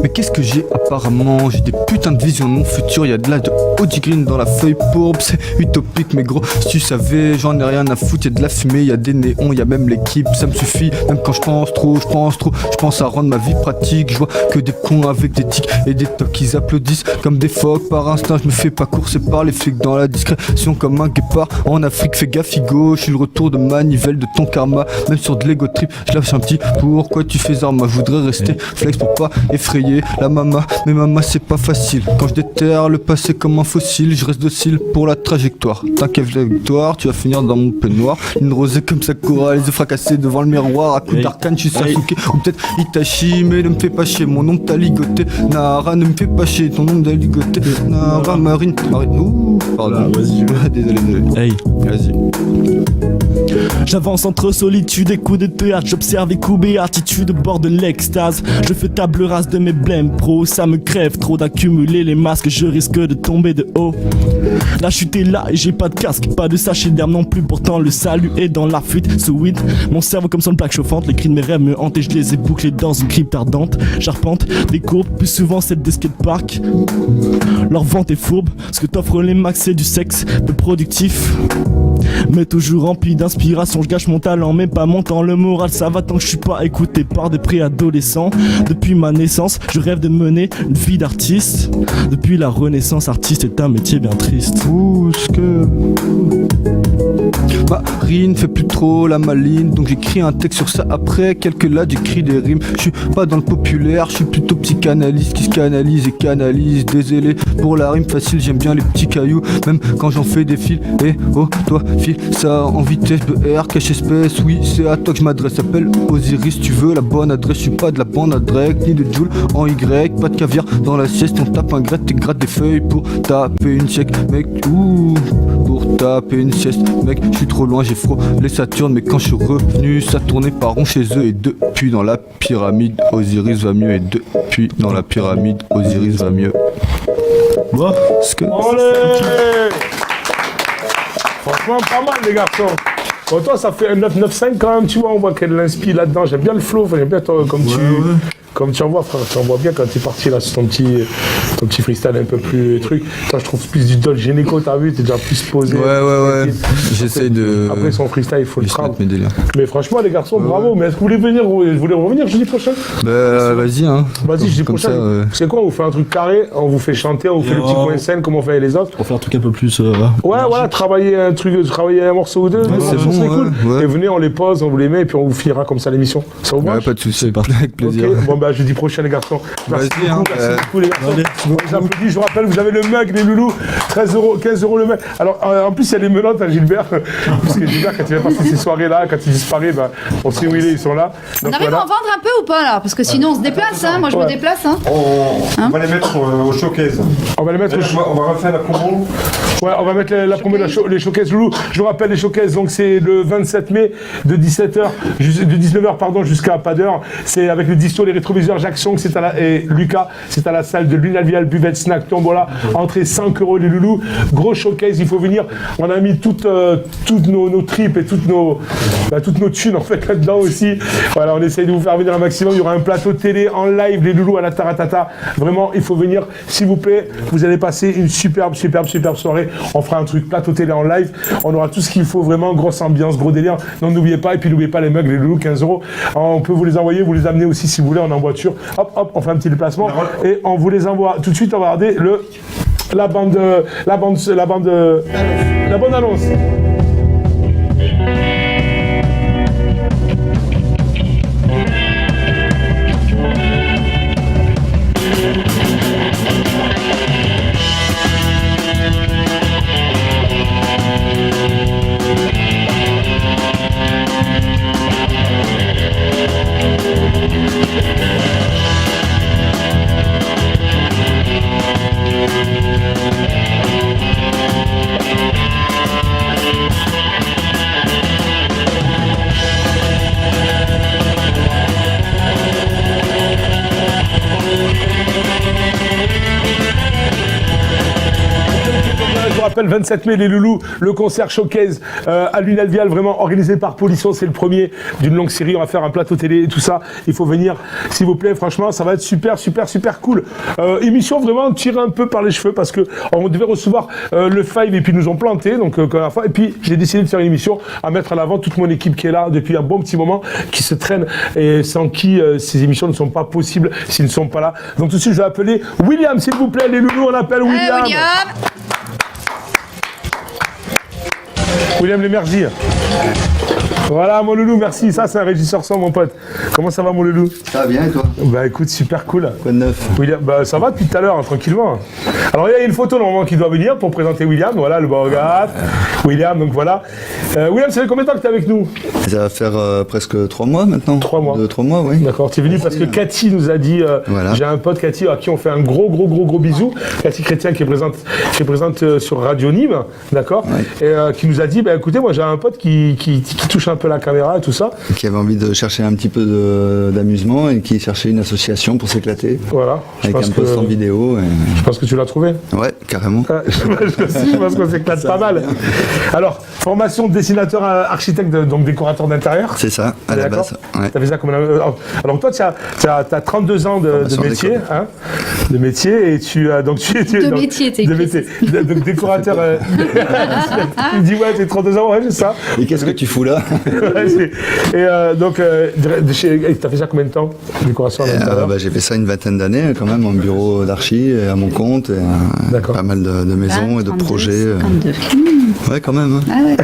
Mais qu'est-ce que j'ai apparemment? J'ai des putains de visions de mon futur. Y'a de la de Audi Green dans la feuille pourbe. C'est utopique mais gros, si tu savais, j'en ai rien à foutre. Y'a de la fumée, y'a des néons, y'a même l'équipe. Ça me suffit, même quand je pense trop. Je pense à rendre ma vie pratique. Je vois que des cons avec des tics et des tocs. Ils applaudissent comme des phoques. Par instinct, je me fais pas courser par les flics dans la discrétion comme un guépard. En Afrique, fais gaffe, Igo. Je suis le retour de manivelle de ton karma. Même sur de l'ego trip, je lâche un petit. Pourquoi tu fais arme? Je voudrais rester flex pour pas effrayer la mama. Mais mama, c'est pas facile. Quand je déterre le passé comme un fossile, je reste docile pour la trajectoire. T'inquiète, la victoire, tu vas finir dans mon peignoir. Une rosée comme Sakura, les yeux fracassés devant le miroir. À coup d'arcane, je suis Sasuke ou peut-être Itachi. Mais ne me fais pas chier, mon nom t'a ligoté. Nara, ne me fais pas chier, ton nom t'a ligoté. Nara, Marine. Ouh, pardon. Vas-y. Désolé. Hey. Vas-y. J'avance entre solitude et coups de théâtre. J'observe les coups et attitudes au bord de l'extase. Je fais table rase de mes blèmes pro. Ça me crève trop d'accumuler les masques. Je risque de tomber de haut. La chute est là et j'ai pas de casque. Pas de sachet d'herbe non plus. Pourtant le salut est dans la fuite. Ce weed, mon cerveau comme sur une plaque chauffante. Les cris de mes rêves me hantent et je les ai bouclés dans une crypte ardente. J'arpente des courbes, plus souvent celles des skateparks. Leur vente est fourbe. Ce que t'offrent les max c'est du sexe peu productif. Mais toujours rempli d'inspiration, je gâche mon talent mais pas mon temps. Le moral ça va tant que je suis pas écouté par des préadolescents. Depuis ma naissance, je rêve de mener une vie d'artiste. Depuis la renaissance, artiste est un métier bien triste. Bah green, fais plus trop la maline. Donc j'écris un texte sur ça après, quelques là j'écris des rimes. Je suis pas dans le populaire, je suis plutôt psychanalyste qui se canalise et canalise. Désolé pour la rime facile, j'aime bien les petits cailloux, même quand j'en fais des fils. Et oh toi file ça en vitesse, BR, cache espèce. Oui c'est à toi que je m'adresse, appelle Osiris, tu veux la bonne adresse. Je suis pas de la bande à Drake, ni de Joule en Y. Pas de caviar dans la sieste, on tape un gratte et gratte des feuilles pour taper une chèque. Mec, ouh, pour taper une sieste. Mec, je suis trop loin, j'ai frôlé Saturne. Mais quand je suis revenu, ça tournait pas rond chez eux. Et depuis dans la pyramide, Osiris va mieux. Et depuis dans la pyramide, Osiris va mieux. Bon, ce que... Franchement, pas mal, les garçons. Bon, toi, ça fait un 9-9-5 quand même, tu vois, on voit qu'elle l'inspire là-dedans. J'aime bien le flow, j'aime bien toi, comme tu envoies, frère. Tu envoies bien quand t'es parti là sur ton petit freestyle un peu plus truc. Toi, je trouve plus du Dolce Génico, t'as vu, t'es déjà plus posé. Ouais. J'essaie de. Après, son freestyle, il faut le prendre. mes délires. Mais franchement, les garçons, bravo. Mais est-ce que vous voulez revenir jeudi prochain? Bah, vas-y, hein. Vas-y, jeudi prochain. C'est quoi, on vous fait un truc carré, on vous fait chanter, on vous fait le petit coin scène, comme on fait les autres. Pour faire un truc un peu plus. Ouais, voilà, travailler un morceau ou deux. C'est bon, c'est cool. ouais. Et venez, on les pose, on vous les met, et puis on vous finira comme ça l'émission. Ça vous Ouais, marche? pas de soucis, avec plaisir. Ok, bon, bah, jeudi prochain, les garçons. Merci Vas-y, beaucoup, hein, merci beaucoup, les garçons. On vous applaudit, je vous rappelle, vous avez le mug, les loulous, 13 €, 15 € le mug. Alors, en plus, il y a les menottes à Gilbert, parce que Gilbert, quand il va passer ces soirées-là, quand il disparaît, bah, on sait où il est, ils sont là. On Donc, arrive à en vendre un peu ou pas là? Parce que sinon on se déplace, hein. Moi je me déplace. Hein. On va les mettre au showcase. On va les mettre On va refaire la promo. Ouais, on va mettre la promo les showcases loulou. Je vous rappelle les showcases, donc c'est le 27 mai de 19h pardon, jusqu'à pas d'heure. C'est avec le disto, les rétroviseurs Jacques Song, et Lucas, c'est à la salle de l'Une Alvial, buvette, snack, tombola, entrée 5 € les loulous. Gros showcase, il faut venir. On a mis toutes nos tripes et toutes nos thunes en fait là-dedans aussi. Voilà, on essaye de vous faire venir un maximum. Il y aura un plateau télé en live, les loulous à la Taratata. Vraiment, il faut venir, s'il vous plaît. Vous allez passer une superbe soirée. On fera un truc plateau télé en live. On aura tout ce qu'il faut, vraiment, grosse ambiance, gros délire. Non, n'oubliez pas, et puis n'oubliez pas les mugs, les loulous, 15 €. On peut vous les envoyer, vous les amener aussi si vous voulez, on est en voiture. Hop, on fait un petit déplacement et on vous les envoie. Tout de suite, on va regarder la bande annonce. Le 27 mai, les loulous, le concert showcase à l'Une Alvial, vraiment organisé par Polisson. C'est le premier d'une longue série. On va faire un plateau télé et tout ça. Il faut venir, s'il vous plaît. Franchement, ça va être super cool. Émission vraiment tirée un peu par les cheveux parce que on devait recevoir le Five et puis ils nous ont planté. Donc, et puis j'ai décidé de faire une émission à mettre à l'avant toute mon équipe qui est là depuis un bon petit moment, qui se traîne et sans qui ces émissions ne sont pas possibles s'ils ne sont pas là. Donc tout de suite, je vais appeler William, s'il vous plaît. Les loulous, on appelle William. William Lémergie. Voilà mon loulou, merci. Ça c'est un régisseur son mon pote. Comment ça va mon loulou? Ça va bien et toi? Bah écoute, super cool. Quoi de neuf? William, bah ça va depuis tout à l'heure, hein, tranquillement. Alors il y a une photo normalement qui doit venir pour présenter William. Voilà le Borgat. William, donc voilà. William, ça fait combien de temps que tu es avec nous? Ça va faire presque 3 mois maintenant. 3 mois. 3 mois, oui. D'accord, tu es venu parce que Cathy nous a dit, voilà. J'ai un pote Cathy à qui on fait un gros bisou. Cathy Chrétien qui est présente sur Radio Nîmes, d'accord, ouais. Et qui nous a dit, bah écoutez, moi j'ai un pote qui touche un peu la caméra et tout ça. Qui avait envie de chercher un petit peu d'amusement et qui cherchait une association pour s'éclater. Voilà. Avec un post en vidéo. Je pense que tu l'as trouvé. Ouais, carrément. Je pense qu'on s'éclate pas mal. Alors, formation de dessinateur architecte, donc décorateur d'intérieur. C'est ça, à la base. Ouais. T'as fait ça comme alors toi, tu as 32 ans de métier, hein, de métier, et tu as donc tu es de donc, métier, t'es donc décorateur. Tu me dis ouais, t'es 32 ans, ouais, c'est ça. Et qu'est-ce que tu fous là? Donc, t'as fait ça combien de temps, décoration à l'intérieur? J'ai fait ça une vingtaine d'années quand même, en bureau d'archi, à mon compte, et pas mal de maisons et de projets. Ouais, quand même. Ah ouais.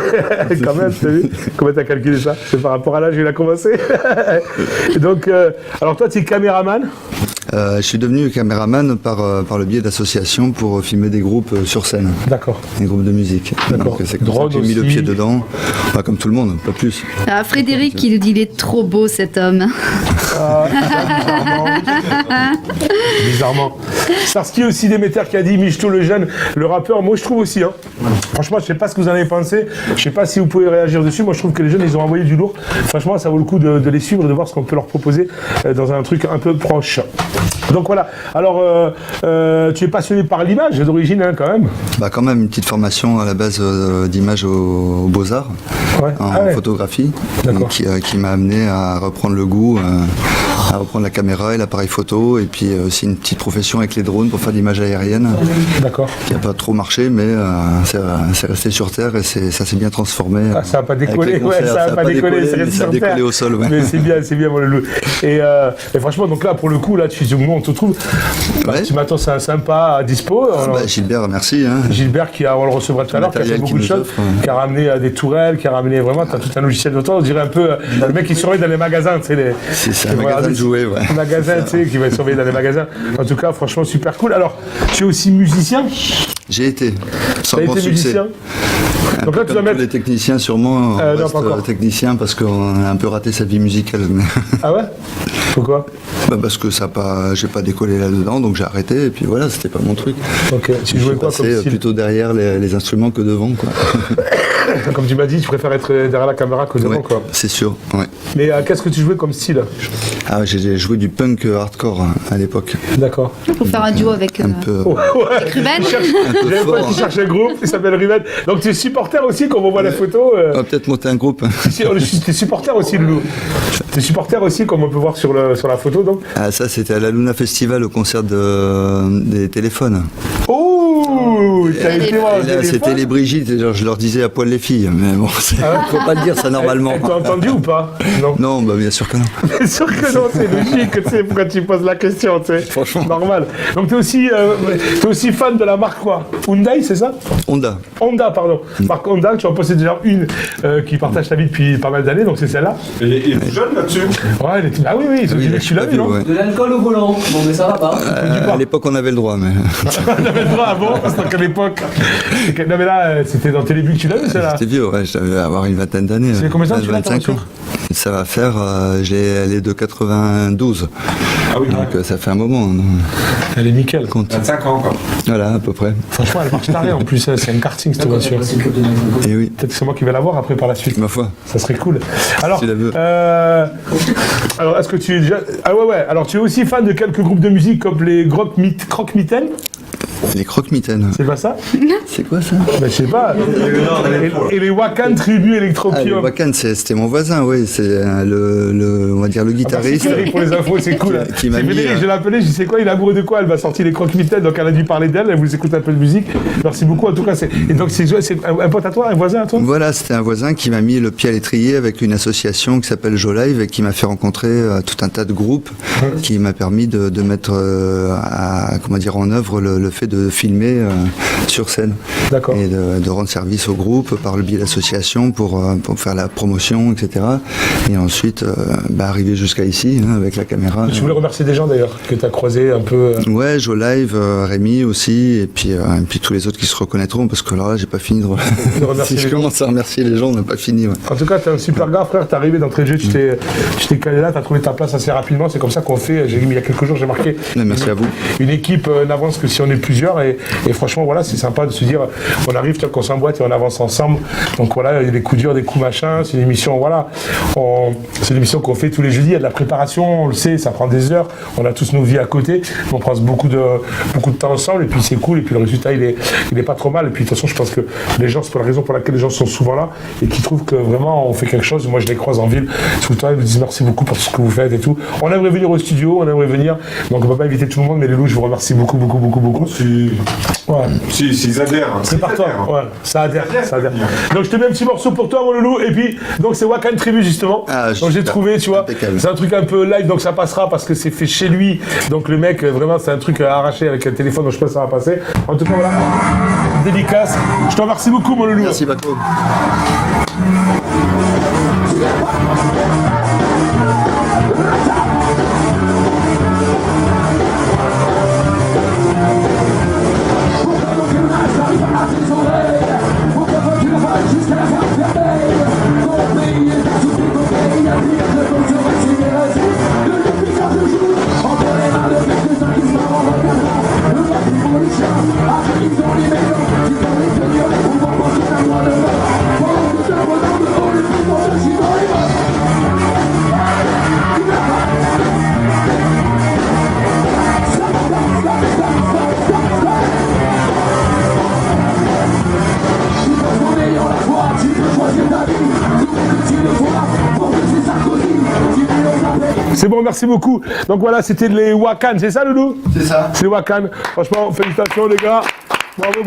Quand même, t'as vu? Comment t'as calculé ça? C'est par rapport à l'âge où il a commencé. Donc, alors toi, tu es caméraman? Je suis devenu caméraman par le biais d'associations pour filmer des groupes sur scène. D'accord. Des groupes de musique. D'accord. Donc c'est comme ça que j'ai mis le pied dedans. Pas comme tout le monde, pas plus. Ah, Frédéric qui nous dit il est trop beau cet homme. Bizarrement. Sarski aussi, Déméter qui a dit Michto le jeune, le rappeur. Moi je trouve aussi. Hein. Franchement, je sais pas ce que vous en avez pensé. Je sais pas si vous pouvez réagir dessus. Moi je trouve que les jeunes ils ont envoyé du lourd. Franchement, ça vaut le coup de les suivre, de voir ce qu'on peut leur proposer dans un truc un peu proche. Donc voilà. Alors, tu es passionné par l'image d'origine hein, quand même. Bah quand même une petite formation à la base d'image aux Beaux-Arts en photographie qui m'a amené à reprendre le goût, à reprendre la caméra et l'appareil photo et puis aussi une petite profession avec les drones pour faire de l'image aérienne. D'accord. Qui n'a pas trop marché mais c'est resté sur terre et ça s'est bien transformé. Ah, ça n'a pas décollé, ouais, ça n'a pas décollé, c'est resté ça a sur décollé terre. au sol. Ouais. Mais c'est bien mon loulou. Et franchement, donc là pour le coup, là tu dis on te trouve. Tu m'attends, c'est un sympa à dispo. Gilbert, merci. Hein. Gilbert on le recevra tout à l'heure, qui a fait beaucoup de choses, qui a ramené des tourelles, qui a ramené vraiment tout un logiciel de temps. On dirait un peu le mec qui surveille dans les magasins, tu sais. C'est un magasin de jouets, ouais. Un magasin, tu sais, qui va surveiller dans les magasins. En tout cas, franchement, super cool. Alors, tu es aussi musicien? J'ai été. Sans grand succès. Musicien. Donc là, tu vas mettre. Les techniciens, sûrement, on reste technicien parce qu'on a un peu raté sa vie musicale. Ah ouais? Pourquoi? Parce que j'ai pas décollé là-dedans, donc j'ai arrêté, et puis voilà, c'était pas mon truc. Ok, tu jouais quoi comme style? Plutôt derrière les instruments que devant, quoi. Comme tu m'as dit, tu préfères être derrière la caméra que devant, quoi. C'est sûr, ouais. Mais qu'est-ce que tu jouais comme style? Ah, j'ai joué du punk hardcore à l'époque. D'accord. Pour faire un duo avec un peu. Avec Ruben. J'avais un pote qui cherche un groupe, il s'appelle Ruben. Donc tu es supporter aussi, quand on voit la photo. On va peut-être monter un groupe. Tu es supporter aussi, Loulou. Tu es supporter aussi, comme on peut voir sur la photo, donc. Ah, ça, c'était à la Luna Festival, au concert des téléphones. Oh, t'as été voir le téléphone. C'était les Brigitte, je leur disais à poil les filles, mais bon, faut pas le dire ça normalement. T'as entendu ou pas? Non. Non, bah bien sûr que non. Bien sûr que non, c'est logique, tu sais, pourquoi tu poses la question, tu sais. Franchement. Normal. Donc t'es aussi fan de la marque quoi? Hyundai, c'est ça? Honda, pardon. Marque Honda, tu en possèdes déjà une qui partage ta vie depuis pas mal d'années, donc c'est celle-là. Il est jeune là-dessus. Ouais, ah oui, tu l'as vu, non? De l'alcool au volant, bon mais ça va pas. à l'époque on avait le droit, mais. On avait le droit avant, parce qu'à l'époque. Non mais là, c'était dans Télébu que tu l'as vu, celle-là. C'était vieux, ouais, je devais avoir une vingtaine d'années. C'est combien de temps tu l'as, 25 ans. Ça va faire, elle est de 92. Ah oui, donc ça fait un moment. Non. Elle est nickel. 25 ans quoi. Voilà, à peu près. Franchement, elle marche tarée en plus, c'est un karting cette voiture. Et oui. Peut-être que c'est moi qui vais la voir après par la suite. Ma foi. Ça serait cool. Alors, Si la veux. alors est-ce que tu es déjà. Ah ouais. Alors tu es aussi fan de quelques groupes de musique comme les Croque-Mitaines? Les croque-mitaines. C'est pas ça? C'est quoi ça? Ben, je sais pas. Et les Wakan Tribu Electropium. Ah, le Wakan, c'était mon voisin, oui. C'est on va dire le guitariste. Merci pour les infos, c'est cool. Qui m'a mis. Je l'ai appelé, je sais quoi, il est amoureux de quoi? Elle m'a sorti les croque-mitaines, donc elle a dû parler d'elle. Elle vous écoute un peu de musique. Merci beaucoup. En tout cas, et donc c'est un pote à toi, un voisin à toi? Voilà, c'était un voisin qui m'a mis le pied à l'étrier avec une association qui s'appelle Jolive et qui m'a fait rencontrer tout un tas de groupes, qui m'a permis de mettre en œuvre le fait de filmer sur scène. D'accord. Et de rendre service au groupe par le biais d'associations pour faire la promotion, etc. Et ensuite arriver jusqu'à ici avec la caméra. Tu voulais remercier des gens d'ailleurs que tu as croisé un peu. Ouais, Jolive, Rémi aussi, et puis tous les autres qui se reconnaîtront parce que là j'ai pas fini de remercier. Si je commence à remercier les gens, on n'a pas fini. Ouais. En tout cas, t'es un super gars, frère. T'es arrivé d'entrée de jeu, tu t'es calé là, t'as trouvé ta place assez rapidement. C'est comme ça qu'on fait. Il y a quelques jours, j'ai marqué. Merci à vous. Une équipe n'avance que si on est plusieurs. Et franchement, voilà, c'est sympa de se dire, on arrive, qu'on s'emboîte et on avance ensemble. Donc voilà, il y a des coups durs, des coups machins. C'est une émission, voilà. C'est une émission qu'on fait tous les jeudis. Il y a de la préparation, on le sait, ça prend des heures. On a tous nos vies à côté. On passe beaucoup de temps ensemble. Et puis c'est cool. Et puis le résultat, il est pas trop mal. Et puis de toute façon, je pense que les gens, c'est pour la raison pour laquelle les gens sont souvent là et qui trouvent que vraiment on fait quelque chose. Moi, je les croise en ville tout le temps. Ils me disent merci beaucoup pour tout ce que vous faites et tout. On aimerait venir au studio, on aimerait venir. Donc on ne peut pas inviter tout le monde, mais les loups, je vous remercie beaucoup. Ouais. Si, ils adhèrent. C'est par toi. Ouais, ça adhère. Donc je te mets un petit morceau pour toi, mon loulou. Et puis, donc c'est Wakan Tribu, justement. Donc j'ai trouvé, tu vois. C'est un truc un peu live, donc ça passera parce que c'est fait chez lui. Donc le mec, vraiment, c'est un truc arraché avec un téléphone, donc je pense que ça va passer. En tout cas, voilà. Dédicace. Je te remercie beaucoup, mon loulou. Merci, Paco. C'est bon, merci beaucoup. Donc voilà, c'était les Wakan, c'est ça, Loulou? C'est ça. C'est les Wakan. Franchement, félicitations, les gars. Bravo.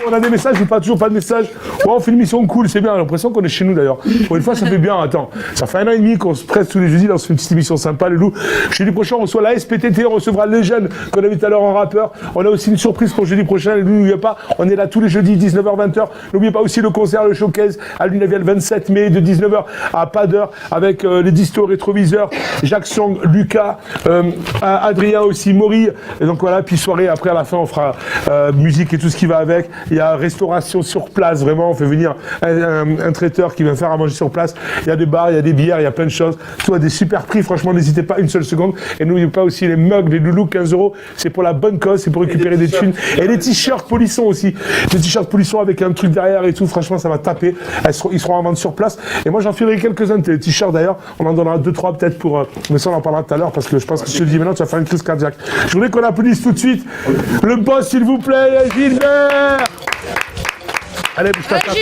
On a des messages ou pas? Toujours pas de messages? Ouais, on fait une mission cool, c'est bien. J'ai l'impression qu'on est chez nous d'ailleurs. Pour une fois, ça fait bien. Attends, ça fait 1 an et demi qu'on se presse tous les jeudis. Là, on se fait une petite émission sympa, le loup. Jeudi prochain, on reçoit la SPTT, on recevra les jeunes qu'on a vu tout à l'heure en rappeur. On a aussi une surprise pour jeudi prochain. Le loup, n'oubliez pas, on est là tous les jeudis, 19h-20h. N'oubliez pas aussi le concert, le showcase à l'Unavial, le 27 mai, de 19h à pas d'heure, avec les distos rétroviseurs, Jacques Song, Lucas, Adrien aussi, Maury. Et donc voilà, puis soirée, après à la fin, on fera musique et tout ce qui va avec. Il y a restauration sur place, vraiment, on fait venir un traiteur qui vient faire à manger sur place. Il y a des bars, il y a des bières, il y a plein de choses. Tout à des super prix, franchement, n'hésitez pas une seule seconde. Et n'oubliez pas aussi les mugs, les loulous, 15 €, c'est pour la bonne cause, c'est pour récupérer des thunes. Et les t-shirts Polisson aussi. Les t-shirts Polisson avec un truc derrière et tout, franchement, ça va taper. Ils seront en vente sur place. Et moi, j'en filerai quelques-uns de t-shirts d'ailleurs. On en donnera 2-3 peut-être pour. Mais ça, on en parlera tout à l'heure parce que je pense que si je te le dis maintenant, tu vas faire une crise cardiaque. Je voudrais qu'on applaudisse tout de suite le boss, s'il vous plaît, Gilbert. Allez, bouge ta table.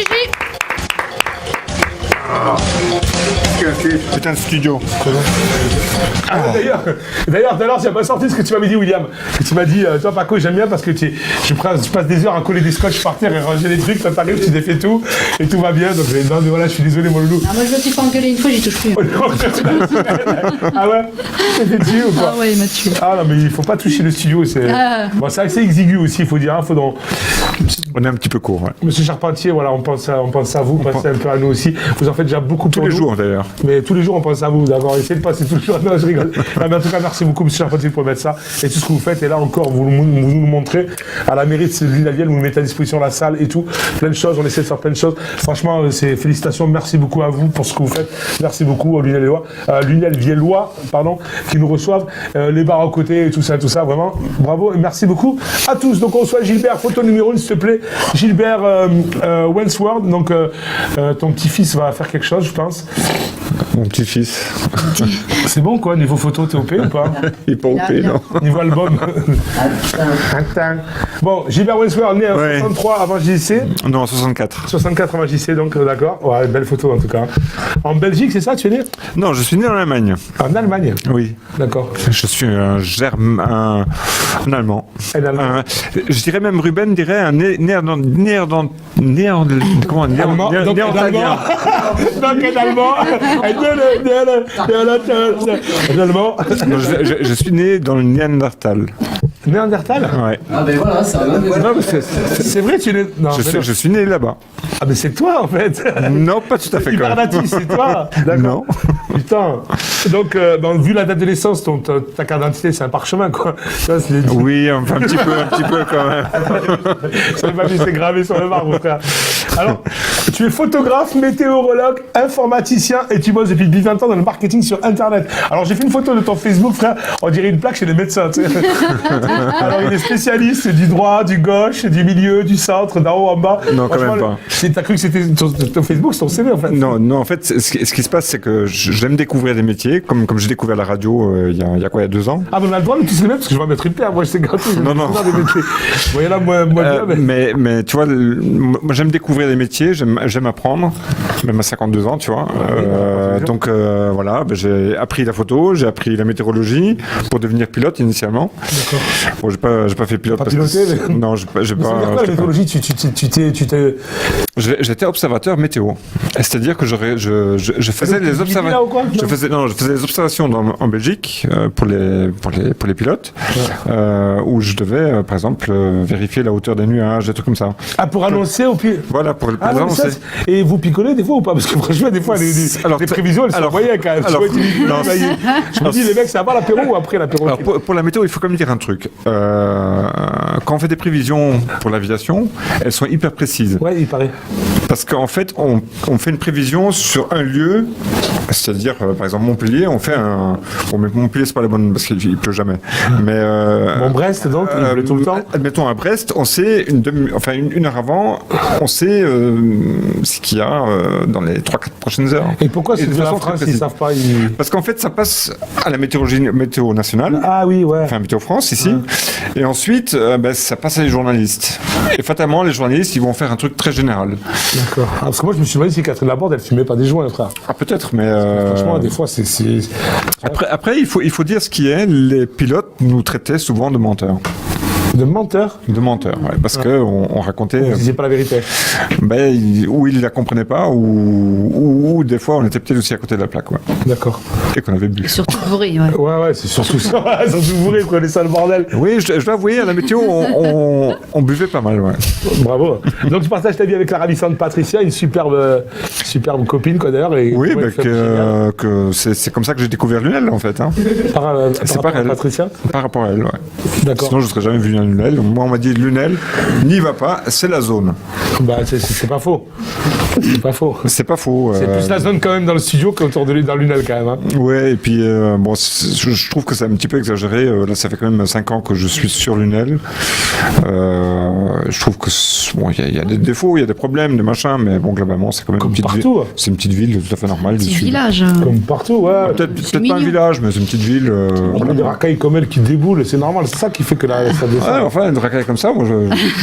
C'est un studio. Ah, d'ailleurs, tout à l'heure, tu n'as pas sorti ce que tu m'avais dit, William. Que tu m'as dit, toi, Paco, j'aime bien parce que je passe des heures à coller des scotch par terre et ranger les trucs. Toi, t'arrives, tu défais tout et tout va bien. Donc, non, mais voilà, je suis désolé, mon loulou. Ah, moi, je me suis fait engueuler une fois, j'y touche plus. Ah ouais? Tu t'es tué ou quoi? Ah ouais, il m'a tué. Ah non, mais il faut pas toucher le studio. Bon, c'est assez exigu aussi, il faut dire. On est un petit peu court, ouais. Monsieur Charpentier, voilà, on pense à vous, pensez un peu à nous aussi. Vous en faites déjà beaucoup pour nous. Tous les jours, d'ailleurs. Mais tous les jours, on pense à vous, d'accord. Essayez de passer tous les jours. Non, je rigole. Non, mais en tout cas, merci beaucoup, monsieur Charpentier, pour mettre ça. Et tout ce que vous faites. Et là encore, vous nous montrez à la mairie de l'Unavial, vous nous mettez à disposition la salle et tout. Plein de choses, on essaie de faire plein de choses. Franchement, c'est félicitations. Merci beaucoup à vous pour ce que vous faites. Merci beaucoup aux Lunaviellois, qui nous reçoivent. Les bars à côté et tout ça, vraiment. Bravo et merci beaucoup à tous. Donc, on reçoit Gilbert, photo numéro 1, s'il te plaît. Gilbert Wensworth. Donc, ton petit-fils va faire quelque chose, je pense. Mon petit-fils. C'est bon, quoi, niveau photo, t'es OP ou pas? Il est pas OP, non. Niveau album. Bon, Gilbert Wensworth, né en 63 avant JC. Non, 64. 64 avant JC, donc d'accord. Ouais, belle photo en tout cas. En Belgique, c'est ça, tu es né? Non, je suis né en Allemagne. En Allemagne? Oui. D'accord. Je suis un Allemand. Je dirais même, Ruben dirait un néerlandien. Je suis né dans le Néandertal. Néandertal? Ouais. Ah ben voilà, ça va. C'est vrai, tu es né... Non, je suis né là-bas. Ah mais c'est toi en fait. Non, pas tout à fait. Hibernatis, c'est toi. D'accord. Non. Putain. Donc, vu la date de naissance, ta carte d'identité, c'est un parchemin, quoi. Ça, oui, enfin, un petit peu quand même. Ça pas c'est gravé sur le marbre, frère. Alors, tu es photographe, météorologue, informaticien et tu bosses depuis 20 ans dans le marketing sur Internet. Alors, j'ai fait une photo de ton Facebook, frère. On dirait une plaque chez les médecins, tu sais. Alors, il est spécialiste du droit, du gauche, du milieu, du centre, d'en haut en bas. Non, quand même pas. T'as cru que c'était ton Facebook, c'est ton CV, en fait? Non, en fait, ce qui se passe, c'est que j'aime découvrir des métiers, comme j'ai découvert la radio il y a 2 ans. Ah, mais on a le droit de tous les mêmes, parce que je vais mettre une paire. Moi, je sais gratuit. Non. Des métiers. Vous voyez là, moi mais tu vois, moi, j'aime découvrir découvrir des métiers, j'aime apprendre, même à 52 ans, tu vois. Donc voilà, j'ai appris la photo, j'ai appris la météorologie pour devenir pilote initialement. D'accord. Bon, j'ai pas fait pilote. Pas piloté, mais... Non, j'ai pas. La météorologie, tu t'es... J'étais observateur météo. C'est-à-dire que je faisais les observations. Je faisais les observations en Belgique pour les pilotes, où je devais, par exemple, vérifier la hauteur des nuages, des trucs comme ça. Ah, pour annoncer au pire. Voilà, pour annoncer. Et vous picolez des fois ou pas? Parce que franchement, des fois, les prévisions, elles sont moyennes quand même. Je me dis, les mecs, c'est avant l'apéro ou après l'apéro? Alors, pour la météo, il faut quand même dire un truc. Quand on fait des prévisions pour l'aviation, elles sont hyper précises. Ouais, il paraît. Parce qu'en fait, on fait une prévision sur un lieu, c'est-à-dire, par exemple, Montpellier, on fait un... Bon, mais Montpellier, c'est pas la bonne, parce qu'il pleut jamais. Mais... Bon, Brest, donc, il pleut tout le temps. Admettons, à Brest, on sait, une heure avant, on sait ce qu'il y a dans les 3-4 prochaines heures. Et pourquoi c'est de la France, ils savent pas Parce qu'en fait, ça passe à la météo nationale. Ah oui, ouais. Enfin, Météo France, ici. Ouais. Et ensuite, ça passe à les journalistes. Et fatalement, les journalistes, ils vont faire un truc très général. D'accord. Ah, parce que moi, je me suis demandé si Catherine Laborde, elle fumait pas des joints, frère. Ah, peut-être, mais... Franchement, des fois, c'est... Après, il faut dire ce qui est. Les pilotes nous traitaient souvent de menteurs. De menteurs? De menteurs, ouais, parce qu'on racontait... Vous ne disiez pas la vérité? Ou ils ne la comprenaient pas, ou des fois on était peut-être aussi à côté de la plaque. Ouais. D'accord. Et qu'on avait bu. Surtout bourré, ouais. Ouais, c'est surtout ça. Surtout bourré, vous connaissez ça le bordel. Oui, je dois avouer, à la météo, on buvait pas mal, ouais. Bravo. Donc tu partages ta vie avec la ravissante Patricia, une superbe copine, quoi, d'ailleurs. Oui, c'est comme ça que j'ai découvert Lunel, en fait. Hein. Par rapport à Patricia? Par rapport à elle, ouais. D'accord. Sinon, je ne serais jamais venu à Lunel. Moi, on m'a dit Lunel, n'y va pas, c'est la zone. Bah, c'est pas faux. C'est pas faux. C'est pas faux. C'est plus la zone quand même dans le studio qu'autour de lui dans Lunel quand même. Hein. Ouais, et puis je trouve que c'est un petit peu exagéré. Là, ça fait quand même 5 ans que je suis sur Lunel. Je trouve que il y a des défauts, il y a des problèmes, des machins, mais bon, globalement, c'est quand même comme une petite ville. C'est une petite ville tout à fait normale. Petit village. Comme partout, ouais. Peut-être pas un village, mais c'est une petite ville. On a des racailles comme elle qui déboulent, c'est normal. C'est ça qui fait que ça descend. Ouais, enfin, une racaille comme ça, moi,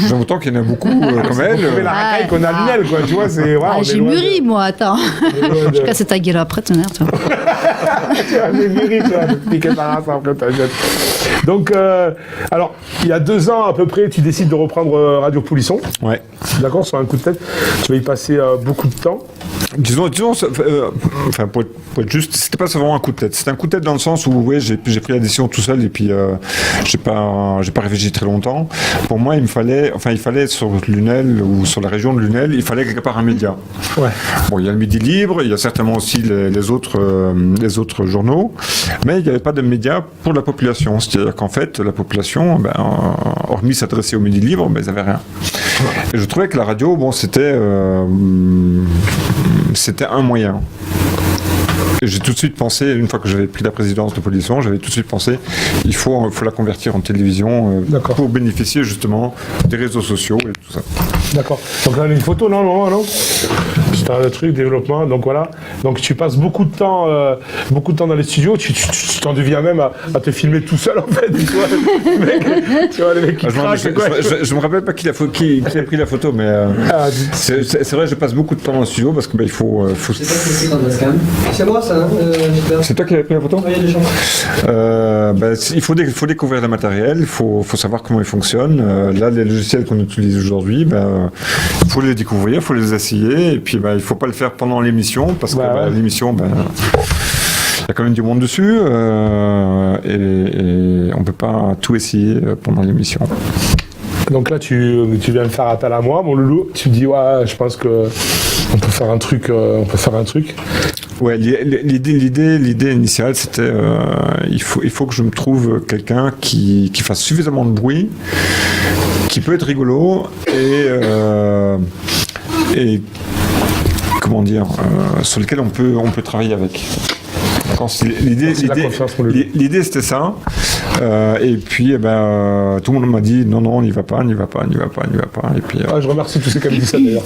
j'aime autant qu'il y en a beaucoup comme elle. Mais la racaille qu'on a à Lunel, quoi, tu vois, c'est... J'ai mûri, moi, attends. Je casse ta gueule après, tonnerre, toi. J'ai mûri, tu vois, de piquer ta race après ta jette. Donc, alors, il y a 2 ans à peu près, tu décides de reprendre Radio Polisson. Ouais. D'accord, sur un coup de tête. Tu vas y passer beaucoup de temps. Disons, enfin, pour être juste, c'était pas vraiment un coup de tête. C'était un coup de tête dans le sens où, ouais, j'ai pris la décision tout seul et puis j'ai pas réfléchi très longtemps. Pour moi, il fallait sur Lunel ou sur la région de Lunel, il fallait quelque part un média. Ouais. Bon, il y a le Midi Libre, il y a certainement aussi les autres journaux, mais il n'y avait pas de média pour la population. C'est-à-dire qu'en fait, la population, hormis s'adresser au Midi Libre, ils n'avaient rien. Et je trouvais que la radio, bon, c'était un moyen. Et j'ai tout de suite pensé, une fois que j'avais pris la présidence de Polisson, j'avais tout de suite pensé, il faut la convertir en télévision pour bénéficier justement des réseaux sociaux et tout ça. D'accord. Donc là, on a une photo, non. C'est un truc, développement, donc voilà. Donc tu passes beaucoup de temps dans les studios, tu t'en deviens même à te filmer tout seul en fait. Tu vois, le mec qui je me rappelle pas qui a pris la photo, mais c'est vrai, je passe beaucoup de temps dans le studio parce que il faut... C'est moi ça, hein, c'est toi qui avais pris la photo? Oui, il y a des gens. Il faut découvrir le matériel, il faut savoir comment il fonctionne. Là, les logiciels qu'on utilise aujourd'hui, il faut les découvrir, il faut les essayer, et puis il ne faut pas le faire pendant l'émission, parce que l'émission, il y a quand même du monde dessus, et on ne peut pas tout essayer pendant l'émission. Donc là, tu viens de faire appel à moi, mon loulou. Tu me dis, ouais, je pense que on peut faire un truc. Ouais, l'idée initiale, c'était il faut que je me trouve quelqu'un qui fasse suffisamment de bruit, qui peut être rigolo et comment dire, sur lequel on peut travailler avec. L'idée c'était ça. Et puis, tout le monde m'a dit non, n'y va pas. Et puis, je remercie tous ceux qui m'ont dit ça d'ailleurs.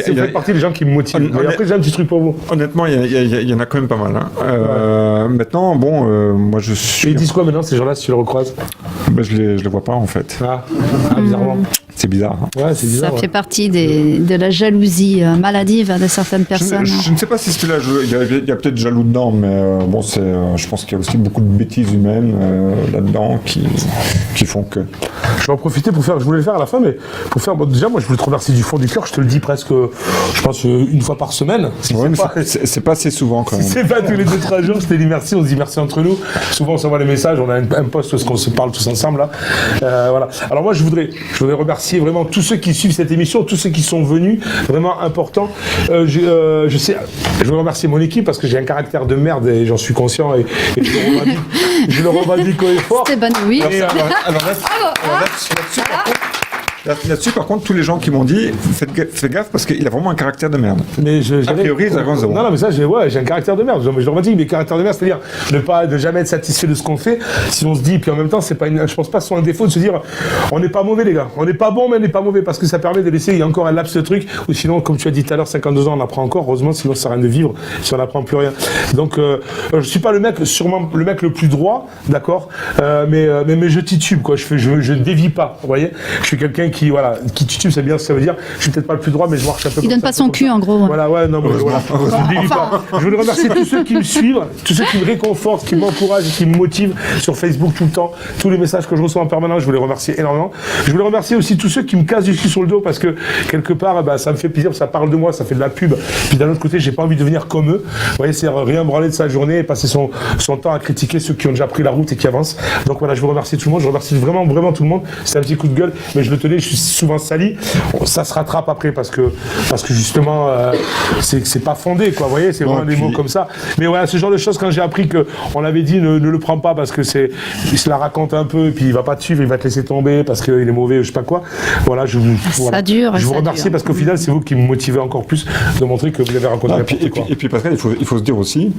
C'est fait partie des gens qui me motivent. Mais après, j'ai un petit truc pour vous. Honnêtement, il y en a quand même pas mal. Hein. Maintenant, moi je suis. Et ils disent quoi maintenant ces gens-là si tu les recroises? Je les vois pas en fait. Bizarrement. C'est bizarre. Hein. Ouais, c'est bizarre. Ça fait partie de la jalousie maladive de certaines personnes. Je ne sais pas si c'était la jalousie. Il y a peut-être jaloux dedans, mais je pense qu'il y a aussi beaucoup de bêtises humaines là-dedans qui font que. Je vais en profiter pour faire. Je voulais le faire à la fin, mais pour faire. Déjà, moi, je voulais te remercier du fond du cœur. Je te le dis presque, je pense, une fois par semaine. C'est pas assez souvent quand même. C'est pas tous les 2-3 jours. Je te dis merci. On se dit merci entre nous. Souvent, on s'envoie les messages. On a un post où on se parle tous ensemble là. Voilà. Alors moi, je voudrais remercier vraiment tous ceux qui suivent cette émission, tous ceux qui sont venus, vraiment important. Je veux remercier mon équipe parce que j'ai un caractère de merde et j'en suis conscient et je le revendique haut et fort. C'est bon, oui. Là-dessus, par contre, tous les gens qui m'ont dit fais gaffe parce qu'il a vraiment un caractère de merde. Mais a priori, ils avancent. Non, mais ça, j'ai un caractère de merde. Je le redis, mais caractère de merde, c'est-à-dire ne jamais être satisfait de ce qu'on fait. Si on se dit, puis en même temps, je pense pas que ce soit un défaut de se dire, on n'est pas mauvais, les gars. On n'est pas bon, mais on n'est pas mauvais parce que ça permet de laisser, il y a encore un laps de truc. Ou sinon, comme tu as dit tout à l'heure, 52 ans, on apprend encore. Heureusement, sinon, ça sert à rien de vivre si on n'apprend plus rien. Donc, je suis pas sûrement le mec le plus droit, d'accord, mais je titube, quoi. Je dévie pas, vous voyez. Je suis quelqu'un qui titube, c'est bien ce que ça veut dire. Je suis peut-être pas le plus droit, mais je marche un peu. Il donne pas son cul, en gros. Voilà, non, mais voilà. Je dévie pas. Je voulais remercier tous ceux qui me suivent, tous ceux qui me réconfortent, qui m'encouragent et qui me motivent sur Facebook tout le temps. Tous les messages que je reçois en permanence, je voulais remercier énormément. Je voulais remercier aussi tous ceux qui me cassent du cul sur le dos parce que quelque part, ça me fait plaisir, ça parle de moi, ça fait de la pub. Puis d'un autre côté, j'ai pas envie de devenir comme eux. Vous voyez, c'est rien branler de sa journée et passer son temps à critiquer ceux qui ont déjà pris la route et qui avancent. Donc voilà, je vous remercie tout le monde. Je remercie vraiment tout le monde. C'est un petit coup de gueule, mais je le tenais. Je suis souvent sali. Ça se rattrape après parce que justement, c'est pas fondé, quoi. Vous voyez, c'est vraiment des mots comme ça. Mais voilà, ce genre de choses, quand j'ai appris qu'on avait dit ne le prends pas parce que il se la raconte un peu et puis il va pas te suivre, il va te laisser tomber parce qu'il est mauvais, je sais pas quoi. Voilà, je vous remercie parce qu'au final, c'est vous qui me motivez encore plus de montrer que vous avez rencontré n'importe quoi. Et puis Pascal, il faut se dire aussi,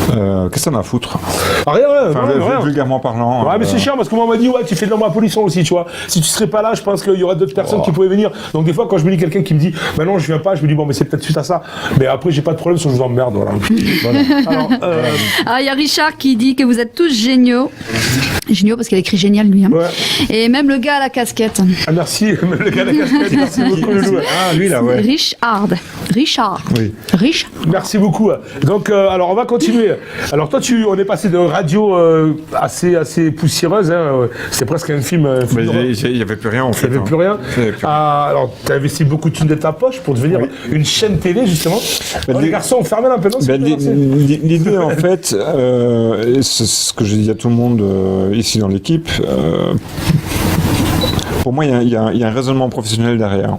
qu'est-ce que ça m'a à foutre? Rien. Vulgairement parlant. Ouais, mais c'est chiant parce que moi, on m'a dit, ouais, tu fais de l'homme à polisson aussi, tu vois. Si tu serais pas là, je pense qu'il y aura d'autres personnes qui pouvaient venir. Donc des fois, quand je me dis quelqu'un qui me dit, bah non, je viens pas, je me dis, bon, mais c'est peut-être suite à ça. Mais après, j'ai pas de problème, sinon je vous emmerde, voilà. Alors, il y a Richard qui dit que vous êtes tous géniaux. Géniaux parce qu'il a écrit génial, lui. Hein. Ouais. Et même le gars à la casquette. Ah, merci, le gars à la casquette, merci beaucoup, Loulou. Ah, lui, là, ouais. Richard. Oui. Richard. Merci beaucoup. Donc, alors, on va continuer. Alors, toi, on est passé de radio assez poussiéreuse, hein. C'est presque un film. Il n'y avait plus rien, en fait. Il n'y avait plus rien. Alors, tu as investi beaucoup de thunes de ta poche pour devenir une chaîne télé, justement. Les garçons ont fermé un peu, non? L'idée, en fait, c'est ce que j'ai dit à tout le monde ici dans l'équipe. Pour moi, il y a un raisonnement professionnel derrière.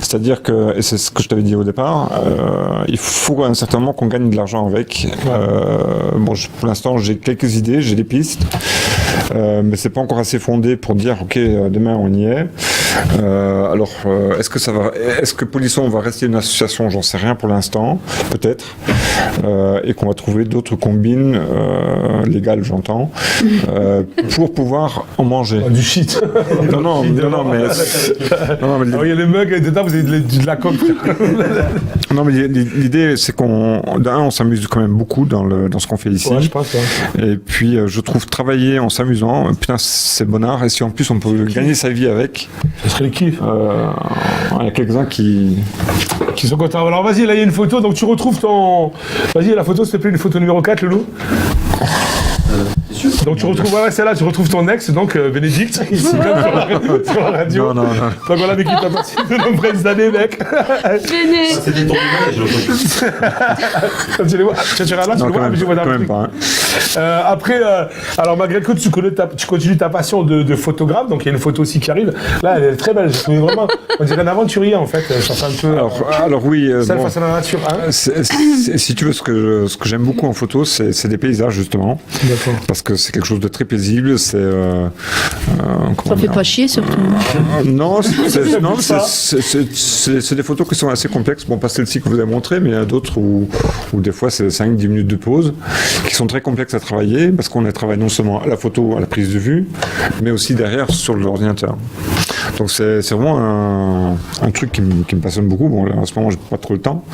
C'est-à-dire que, et c'est ce que je t'avais dit au départ, il faut à un certain moment qu'on gagne de l'argent avec. Pour l'instant, j'ai quelques idées, j'ai des pistes, mais c'est pas encore assez fondé pour dire, ok, demain on y est. Est-ce que Polisson va rester une association? J'en sais rien pour l'instant, peut-être, et qu'on va trouver d'autres combines légales, j'entends, pour pouvoir en manger. Du shit. Non, mais il y a les mugs et dedans vous avez de la coque. Non, mais l'idée, c'est on s'amuse quand même beaucoup dans ce qu'on fait ici. Ouais, je pense. Et puis, je trouve travailler en s'amusant, putain, c'est bon art. Et si en plus on peut gagner sa vie avec, ce serait le kiff. Il y a quelques-uns qui sont contents. Alors vas-y, là il y a une photo, donc tu retrouves ton. Vas-y, la photo, s'il te plaît, une photo numéro 4, Loulou. Donc tu retrouves, celle-là, tu retrouves ton ex, donc Bénédicte, ici même sur la radio. Non. Donc voilà, l'équipe a passé de nombreuses années, mec. Béné. C'était ton Quand tu les vois, tu regardes là, tu le vois, mais tu vois dans le truc. Après, alors malgré tout, tu continues ta passion de photographe, donc il y a une photo aussi qui arrive. Là, elle est très belle, je trouve vraiment, on dirait un aventurier en fait. Je suis un peu. Alors oui. Celle face à la nature. Hein. Si tu veux, ce que j'aime beaucoup en photo, c'est des paysages justement. D'accord. Parce que c'est quelque chose de très paisible. C'est ça fait pas chier surtout. Non, c'est des photos qui sont assez complexes. Bon, pas celle-ci que vous avez montrée, mais il y a d'autres où des fois c'est 5-10 minutes de pause, qui sont très complexes à travailler, parce qu'on travaille non seulement à la photo, à la prise de vue, mais aussi derrière sur l'ordinateur. Donc c'est vraiment un truc qui me passionne beaucoup. Bon, là, en ce moment, j'ai pas trop le temps,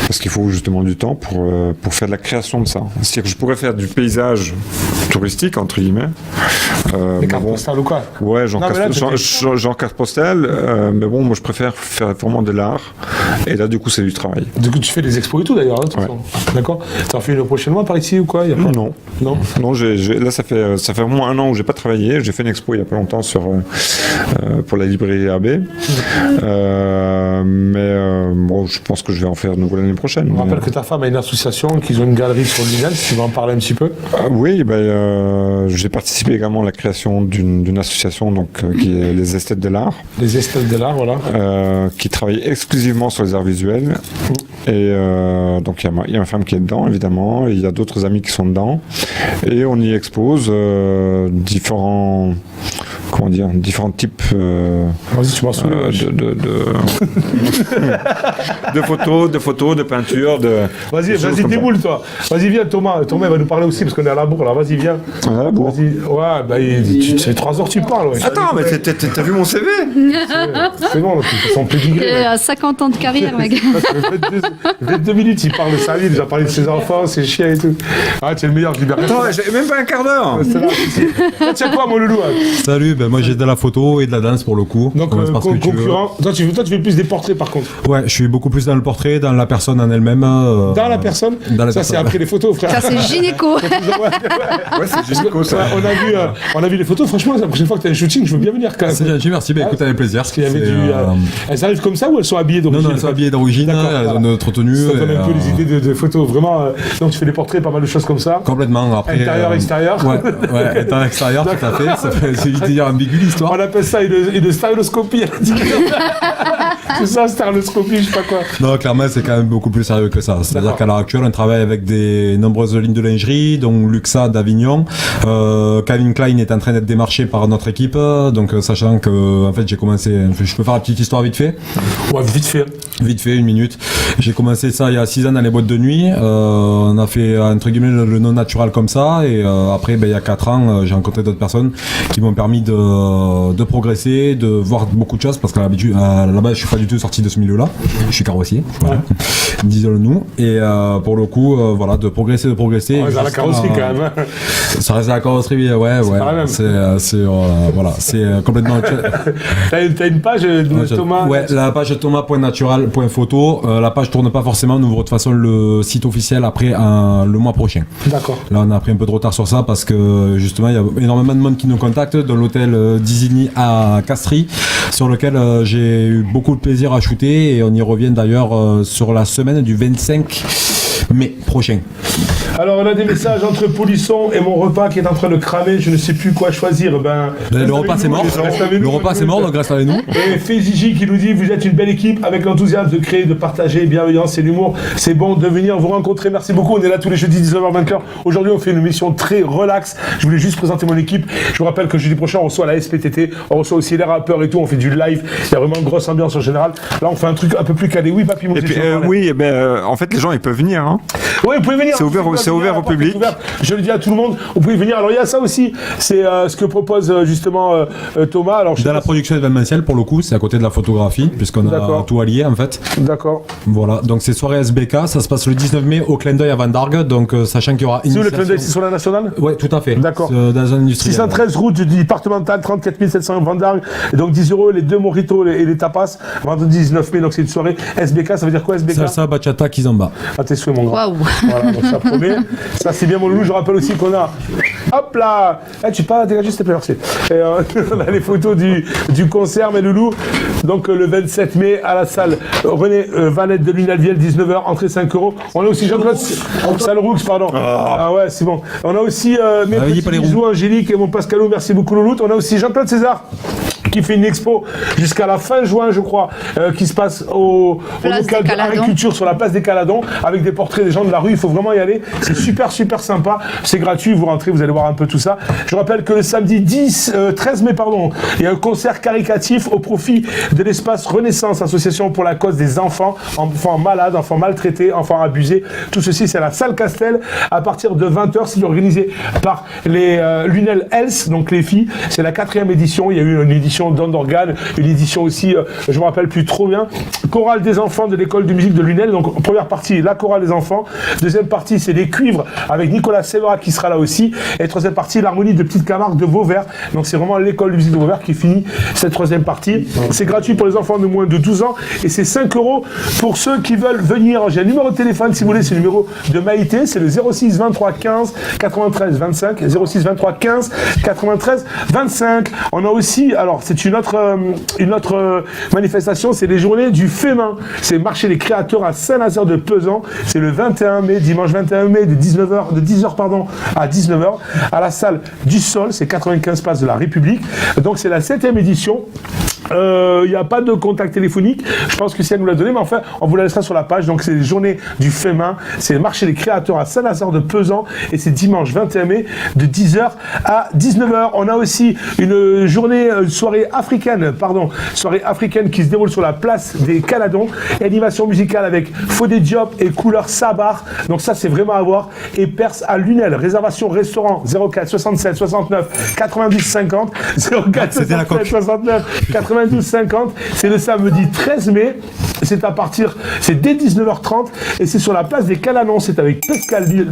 parce qu'il faut justement du temps pour faire de la création de ça. C'est-à-dire que je pourrais faire du paysage touristique, entre guillemets. Des cartes postales ou quoi? Ouais, genre carte postale, mais bon, moi je préfère faire vraiment de l'art, et là du coup c'est du travail. Du coup tu fais des expos et tout d'ailleurs, hein, ouais. D'accord. T'en fais une prochainement par ici ou quoi? Non, là ça fait vraiment 1 an où j'ai pas travaillé. J'ai fait une expo il y a pas longtemps pour la librairie AB, mais bon, je pense que je vais en faire de nouveau l'année prochaine. On rappelle que ta femme a une association, qu'ils ont une galerie sur l'île, si tu veux en parler un petit peu. Oui, j'ai participé également à la création d'une association qui est les Esthètes de l'Art. Les Esthètes de l'Art, voilà. Qui travaille exclusivement sur les arts visuels. Et donc il y a ma femme qui est dedans, évidemment, et il y a d'autres amis qui sont dedans. Et on y expose différents types de photos, de peintures. Vas-y, déboule toi. Vas-y, viens Thomas. Thomas va nous parler aussi parce qu'on est à la bourre là. Vas-y, viens. À la bourre. C'est 3 heures que tu parles. Ouais. Attends, mais t'as vu mon CV? C'est bon, ils sont pédigrés. À 50 ans de carrière, mec. 22 minutes, il parle de sa vie, il a parlé de ses enfants, ses chiens et tout. Ah, tu es le meilleur libéral. Attends, j'ai même pas un quart d'heure. Toi, tu as quoi, mon loulou? Salut, moi j'ai de la photo et de la danse pour le coup. Donc, concurrent. Toi, tu fais plus des portraits par contre. Ouais, je suis beaucoup plus dans le portrait, dans la personne en elle-même. Dans la personne? Ça, c'est après les photos, frère. Ça, c'est gynéco. Ouais, c'est gynéco, ça. On a vu les photos, franchement, la prochaine fois que tu as un shooting, je veux bien venir quand même. C'est gentil, merci. Écoute, avec plaisir. Parce qu'il y avait elles arrivent comme ça ou elles sont habillées d'origine? Non, elles sont habillées d'origine, elles ont notre tenue. Ça donne un peu les idées de photos, vraiment. Donc tu fais des portraits, pas mal de choses comme ça. Complètement. Après, intérieur, extérieur. Ouais, intérieur, extérieur, tout à fait. C'est une idée ambiguë l'histoire. On appelle ça une styloscopie. C'est ça, styloscopie, je sais pas quoi. Non, clairement, c'est quand même beaucoup plus sérieux que ça. C'est-à-dire qu'à l'heure actuelle, on travaille avec des nombreuses lignes de lingerie, donc Luxa d'Avignon. Calvin Klein est en train d'être démarché par notre équipe, donc sachant que en fait j'ai commencé. Je peux faire la petite histoire vite fait. Ouais, vite fait. Vite fait, 1 minute. J'ai commencé ça il y a 6 ans dans les boîtes de nuit. On a fait entre guillemets le non natural comme ça, et après il y a 4 ans j'ai rencontré d'autres personnes qui m'ont permis de progresser, de voir beaucoup de choses, parce qu'à là-bas je suis pas du tout sorti de ce milieu-là. Je suis carrossier, voilà. Disons-le-nous. Et pour le coup, voilà, de progresser. Ouais, c'est la carrosserie quand même. Ça reste la carrosserie, ouais. Voilà, c'est complètement. T'as une page de Thomas? Ouais, la page thomas.natural.photo. La page tourne pas forcément. On ouvre de toute façon le site officiel après le mois prochain. D'accord. Là, on a pris un peu de retard sur ça parce que justement, il y a énormément de monde qui nous contacte, dans l'hôtel d'Isigny à Castries, sur lequel j'ai eu beaucoup de plaisir à shooter, et on y revient d'ailleurs sur la semaine du 25 mai prochain. Alors, on a des messages entre Polisson et mon repas qui est en train de cramer. Je ne sais plus quoi choisir. Le repas, c'est mort. Le repas, c'est mort, donc reste avec nous. Et Fézigi qui nous dit: vous êtes une belle équipe avec l'enthousiasme de créer, de partager, bienveillance et l'humour. C'est bon de venir vous rencontrer. Merci beaucoup. On est là tous les jeudis 19h-20h. Aujourd'hui, on fait une émission très relax. Je voulais juste présenter mon équipe. Je vous rappelle que jeudi prochain, on reçoit la SPTT. On reçoit aussi les rappeurs et tout. On fait du live. Il y a vraiment une grosse ambiance en général. Là, on fait un truc un peu plus calé. Oui, papy, mon en fait, les gens, ils peuvent venir. Hein. Oui, vous pouvez venir. C'est ouvert au public. Je le dis à tout le monde, vous pouvez venir. Alors il y a ça aussi, c'est ce que propose justement Thomas. Alors, dans la production événementielle, pour le coup, c'est à côté de la photographie, puisqu'on a tout allié en fait. D'accord. Voilà, donc c'est soirée SBK, ça se passe le 19 mai au Clin d'œil à Van Dargue, donc sachant qu'il y aura une. C'est où le Clin d'œil? C'est sur la nationale? Oui, tout à fait. D'accord. Dans un industriel. 613 route du départemental, 34 700 Van Dargue. Et donc 10 €, les 2 mojitos et les tapas. Vendredi 19 mai, donc c'est une soirée SBK. Ça veut dire quoi SBK? Salsa, bachata, kizomba. À tes souhaits, mon grand. Waouh. Voilà, donc ça promet. Ça c'est bien, mon loulou. Je rappelle aussi qu'on a, hop là, tu peux pas dégager s'il te plaît, merci. On a les photos du concert, mes loulous. Donc le 27 mai à la salle René Valette de Lunalviel, 19h, entrée 5 €. On a aussi Jean-Claude salle Roux, pardon. Ah ouais, c'est bon. On a aussi mes petits bisous, Angélique et mon Pascalou, merci beaucoup Louloute. On a aussi Jean-Claude César qui fait une expo jusqu'à la fin juin, je crois, qui se passe au local de l'agriculture sur la place des Caladons, avec des portraits des gens de la rue. Il faut vraiment y aller. C'est super sympa. C'est gratuit. Vous rentrez, vous allez voir un peu tout ça. Je rappelle que le samedi 13 mai, il y a un concert caritatif au profit de l'espace Renaissance, association pour la cause des enfants malades, enfants maltraités, enfants abusés. Tout ceci, c'est à la salle Castel à partir de 20h. C'est organisé par les Lunel Health, donc les filles. C'est la 4e édition. Il y a eu une édition Don d'organes, une édition aussi, je me rappelle plus trop bien. Chorale des enfants de l'école de musique de Lunel. Donc première partie, la chorale des enfants. Deuxième partie, c'est les cuivres avec Nicolas Sévera qui sera là aussi. Et troisième partie, l'harmonie de Petite Camargue de Vauvert. Donc c'est vraiment l'école de musique de Vauvert qui finit cette troisième partie. C'est gratuit pour les enfants de moins de 12 ans et c'est 5 € pour ceux qui veulent venir. J'ai un numéro de téléphone si vous voulez, c'est le numéro de Maïté, c'est le 06 23 15 93 25. 06 23 15 93 25. On a aussi, alors c'est une autre manifestation, c'est les journées du Fémin. C'est marché des créateurs à Saint-Nazaire de Pesan. C'est le 21 mai, dimanche 21 mai de 10h à 19h à la salle du Sol, c'est 95 place de la République. Donc c'est la 7e édition. Il n'y a pas de contact téléphonique, je pense que si elle nous l'a donné, mais enfin on vous la laissera sur la page. Donc c'est les journées du Fémin, c'est le marché des créateurs à Saint-Lazare de Pesan et c'est dimanche 21 mai de 10h à 19h. On a aussi une soirée africaine qui se déroule sur la place des Caladons, animation musicale avec Fodé Diop et Couleur Sabar. Donc ça c'est vraiment à voir. Et Perse à Lunel, réservation restaurant 04 67 69 92 50 04 67 69 92 50, c'est le samedi 13 mai, c'est dès 19h30 et c'est sur la place des Calanons, c'est avec Pescalune,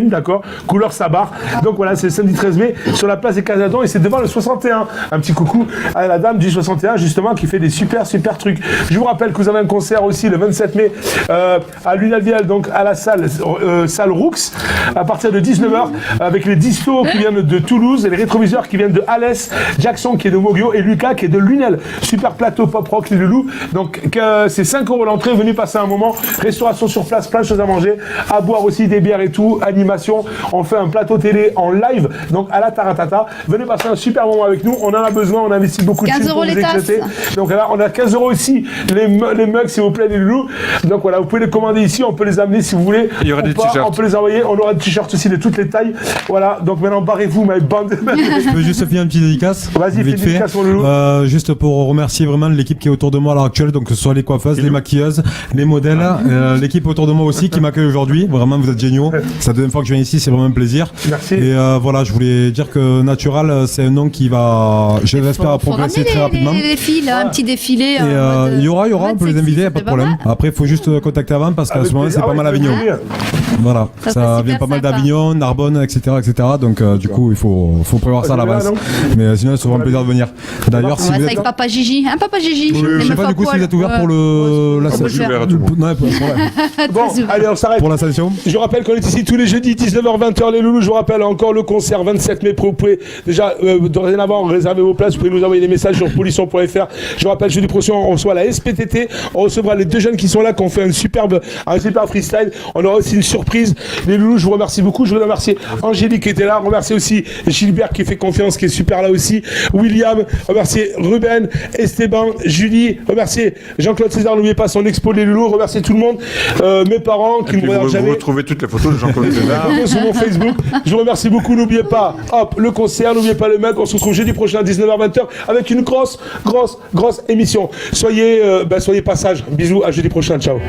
d'accord, couleur Sabar. Donc voilà, c'est le samedi 13 mai sur la place des Caladons et c'est devant le 61. Un petit coucou à la dame du 61 justement qui fait des super trucs. Je vous rappelle que vous avez un concert aussi le 27 mai à Lunalvial, donc à la salle Roux à partir de 19h avec les distos qui viennent de Toulouse et les rétroviseurs qui viennent de Alès, Jackson qui est de Mogio et Lucas qui est de Lunel. Super plateau pop rock les loulous. Donc c'est 5 € l'entrée, venez passer un moment, restauration sur place, plein de choses à manger, à boire aussi des bières et tout, animation, on fait un plateau télé en live, donc à la Taratata. Venez passer un super moment avec nous, on en a besoin, on investit beaucoup de choses pour vous éclater. Donc là on a 15 € aussi les mugs s'il vous plaît les loulous. Donc voilà, vous pouvez les commander ici, on peut les amener si vous voulez. Il y aura des t-shirts. On peut les envoyer, on aura des t-shirts aussi de toutes les tailles. Voilà, donc maintenant barrez-vous, ma bande. Je peux juste faire une petite dédicace. Vas-y, fais une dédicace mon loulou. Juste pour remercier vraiment l'équipe qui est autour de moi à l'heure actuelle, donc que ce soit les coiffeuses, les maquilleuses, les modèles, l'équipe autour de moi aussi qui m'accueille aujourd'hui. Vraiment, vous êtes géniaux. C'est la deuxième fois que je viens ici, c'est vraiment un plaisir. Merci. Et voilà, je voulais dire que Natural, c'est un nom qui va, je l'espère, progresser très rapidement. Les filles, là, un petit défilé. Et il y aura, on peut les inviter, pas de problème. Après, il faut juste contacter avant parce qu'à ce moment, c'est pas mal Avignon. Voilà, ça vient pas mal d'Avignon, Narbonne, etc. Donc du coup, il faut prévoir ça à la base. Mais sinon, c'est vraiment un plaisir de venir. D'ailleurs, si vous êtes avec Papa Gigi, hein, Papa Gigi. Je sais pas du coup si vous êtes ouvert pour la session. Bon, allez, on s'arrête. Pour la session. Je rappelle qu'on est ici tous les jeudis, 19h-20h, les loulous. Je vous rappelle encore le concert 27 mai. Vous pouvez déjà, dorénavant, réserver vos places. Vous pouvez nous envoyer des messages sur polisson.fr. Je rappelle, jeudi prochain, on reçoit la SPTT. On recevra les deux jeunes qui sont là, qui ont fait un super freestyle. On aura aussi une surprise. Les loulous, je vous remercie beaucoup. Je voudrais remercier Angélique qui était là. Remercier aussi Gilbert qui fait confiance, qui est super là aussi. William, remercier Ruben, Esteban, Julie, remercier Jean-Claude César, n'oubliez pas son expo les loulous, remercier tout le monde, mes parents qui me regardent jamais. Vous retrouvez toutes les photos de Jean-Claude César sur mon Facebook. Je vous remercie beaucoup, n'oubliez pas, le concert, n'oubliez pas le mug, on se retrouve jeudi prochain à 19h-20h avec une grosse émission. Soyez passage. Bisous, à jeudi prochain, ciao.